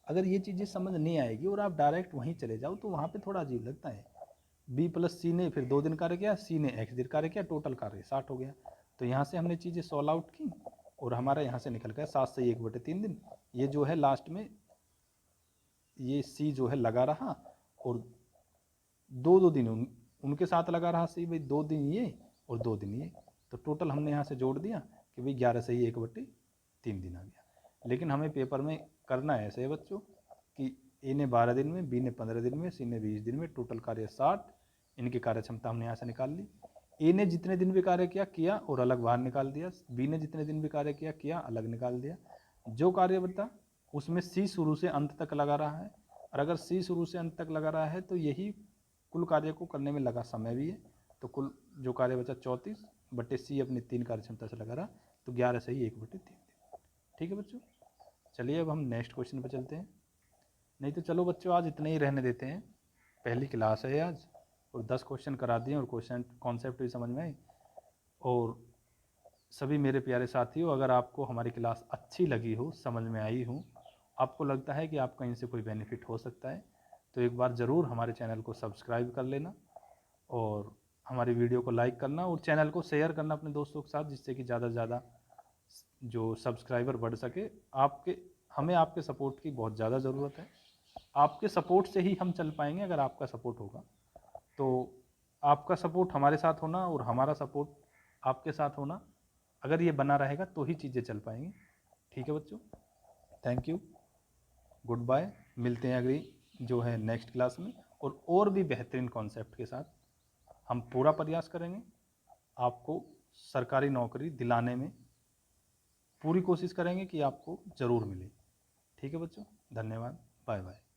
अगर ये चीज़ें समझ नहीं आएगी और आप डायरेक्ट वहीं चले जाओ तो वहाँ पे थोड़ा अजीब लगता है। बी प्लस सी ने फिर 2 दिन कार्य किया, सी ने x दिन कार्य किया, टोटल कार्य 60 हो गया। तो यहाँ से हमने चीज़ें सॉल्व आउट की और हमारा यहाँ से निकल गया 7 से 1/3 दिन। ये जो है लास्ट में ये सी जो है लगा रहा और 2 दिन उनके साथ लगा रहा सी, भाई 2 दिन ये और 2 दिन ये, तो टोटल हमने यहाँ से जोड़ दिया कि भाई 11 से 1/3 दिन आ गया। लेकिन हमें पेपर में करना है ऐसे बच्चों कि ए ने 12 दिन में, बी ने 15 दिन में, सी ने 20 दिन में, टोटल कार्य 60, इनकी कार्य क्षमता हमने यहाँ से निकाल ली। ए ने जितने दिन भी कार्य किया और अलग बाहर निकाल दिया, बी ने जितने दिन भी कार्य किया अलग निकाल दिया। जो कार्य बता उसमें सी शुरू से अंत तक लगा रहा है, और अगर सी शुरू से अंत तक लगा रहा है तो यही कुल कार्य को करने में लगा समय भी है। तो कुल जो कार्य बचा 34 बटे सी अपनी 3 कार्य क्षमता से लगा रहा, तो 11 सही 1/3 दिन। ठीक है बच्चों, चलिए अब हम नेक्स्ट क्वेश्चन पर चलते हैं। नहीं तो चलो बच्चों आज इतने ही रहने देते हैं, पहली क्लास है आज और 10 क्वेश्चन करा दिए और क्वेश्चन कॉन्सेप्ट भी समझ में आए। और सभी मेरे प्यारे साथियों, अगर आपको हमारी क्लास अच्छी लगी हो, समझ में आई हो, आपको लगता है कि आपका इनसे कोई बेनिफिट हो सकता है, तो एक बार ज़रूर हमारे चैनल को सब्सक्राइब कर लेना और हमारी वीडियो को लाइक करना और चैनल को शेयर करना अपने दोस्तों के साथ, जिससे कि ज़्यादा से ज़्यादा जो सब्सक्राइबर बढ़ सके। हमें आपके सपोर्ट की बहुत ज़्यादा ज़रूरत है। आपके सपोर्ट से ही हम चल पाएंगे। अगर आपका सपोर्ट होगा तो आपका सपोर्ट हमारे साथ होना और हमारा सपोर्ट आपके साथ होना, अगर ये बना रहेगा तो ही चीज़ें चल पाएंगी। ठीक है बच्चों, थैंक यू, गुड बाय। मिलते हैं अगली जो है नेक्स्ट क्लास में, और भी बेहतरीन कॉन्सेप्ट के साथ हम पूरा प्रयास करेंगे आपको सरकारी नौकरी दिलाने में। पूरी कोशिश करेंगे कि आपको ज़रूर मिले। ठीक है बच्चों, धन्यवाद, बाय बाय।